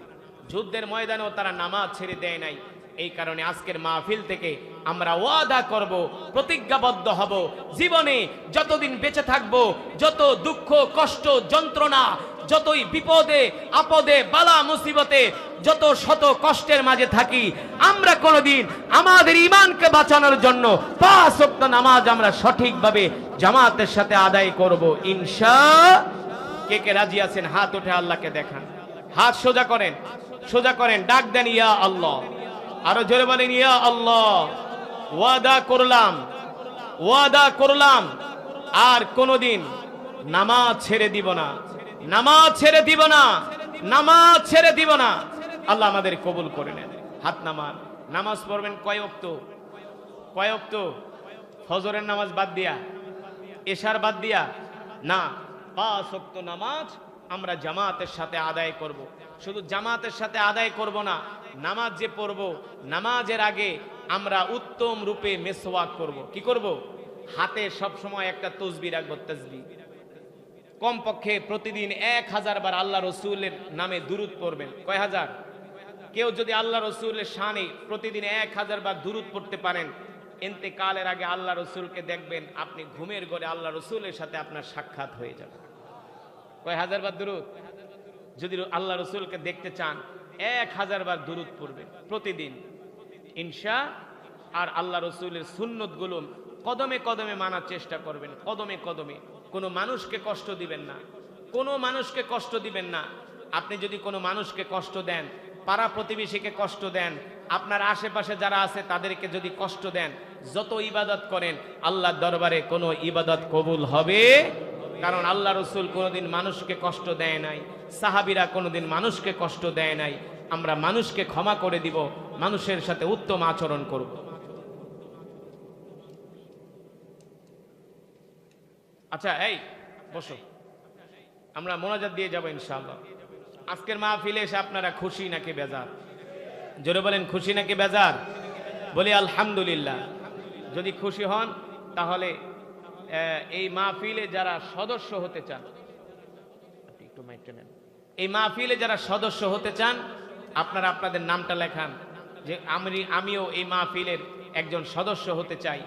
যুদ্ধের ময়দানেও তারা নামাজ ছেড়ে দেয় নাই। এই কারণে আজকের মাহফিল থেকে আমরা ওয়াদা করব, প্রতিজ্ঞাবদ্ধ হব, জীবনে যতদিন বেঁচে থাকব, যত দুঃখ কষ্ট যন্ত্রণা, যতই বিপদে আপদে বালা মুসিবতে, যত শত কষ্টের মাঝে থাকি, আমরা কোনোদিন আমাদের ঈমানকে বাঁচানোর জন্য 5 ওয়াক্ত নামাজ আমরা সঠিকভাবে জামাতের সাথে আদায় করব ইনশাআল্লাহ। কে কে রাজি আছেন? হাত উঠে আল্লাহকে দেখান। হাত সোজা করেন, সোজা করেন, ডাক দেন ইয়া আল্লাহ। আরো জোরে বলেন ইয়া আল্লাহ। ওয়াদা করলাম, ওয়াদা করলাম আর কোনোদিন নামাজ ছেড়ে দিব না, নামাজ ছেড়ে দিব না, নামাজ ছেড়ে দিব না। আল্লাহ আমাদের কবুল করে নেন। হাত নামান। নামাজ পড়বেন কয় ওয়াক্ত? কয় ওয়াক্ত? ফজরের নামাজ বাদ দিয়া, এশার বাদ দিয়া না, 5 ওয়াক্ত নামাজ আমরা জামাতের সাথে আদায় করব। শুধু জামাতের সাথে আদায় করব না, নামাজ যে পড়ব, নামাজের আগে আমরা উত্তম রূপে মেসওয়াক করব। কি করব? হাতে সব সময় একটা তসবিহ রাখবো, তাসবিহ। কমপক্ষে প্রতিদিন 1000 বার আল্লাহ রসুলের নামে দুরূদ পড়বেন। কয় হাজার? কেউ যদি আল্লাহ রসুলের শানে প্রতিদিন 1000 বার দুরূদ পড়তে পারেন, ইন্তেকালের আগে আল্লাহ রসুলকে দেখবেন, আপনি ঘুমের ঘরে আল্লাহ রসুলের সাথে আপনার সাক্ষাৎ হয়ে যাবে। কয় হাজার বার দুরূদ? যদি আল্লাহ রসুলকে দেখতে চান 1000 বার দুরূদ পড়বেন প্রতিদিন ইনশা। আর আল্লাহ রসুলের সুন্নতগুলো কদমে কদমে মানার চেষ্টা করবেন, কদমে কদমে। কোনো মানুষকে কষ্ট দিবেন না, কোনো মানুষকে কষ্ট দিবেন না। আপনি যদি কোনো মানুষকে কষ্ট দেন, পাড়া প্রতিবেশীকে কষ্ট দেন, আপনার আশেপাশে যারা আছে তাদেরকে যদি কষ্ট দেন, যত ইবাদত করেন আল্লাহর দরবারে কোনো ইবাদত কবুল হবে। কারণ আল্লাহ রসুল কোনোদিন মানুষকে কষ্ট দেয় নাই, সাহাবীরা কোনোদিন মানুষকে কষ্ট দেয় নাই। আমরা মানুষকে ক্ষমা করে দিব, মানুষের সাথে উত্তম আচরণ করব। আচ্ছা, এই বসো, আমরা মোনাজাত দিয়ে যাব ইনশাআল্লাহ। আজকের মাহফিলে এসে আপনারা খুশি নাকি বেজার? জোরে বলেন, খুশি নাকি বেজার? বলি আলহামদুলিল্লাহ। যদি খুশি হন তাহলে এই মাহফিলে যারা সদস্য হতে চান, একটু মাইকটা নেন। এই মাহফিলে যারা সদস্য হতে চান আপনারা আপনাদের নামটা লেখান যে আমিও এই মাহফিলের একজন সদস্য হতে চাই।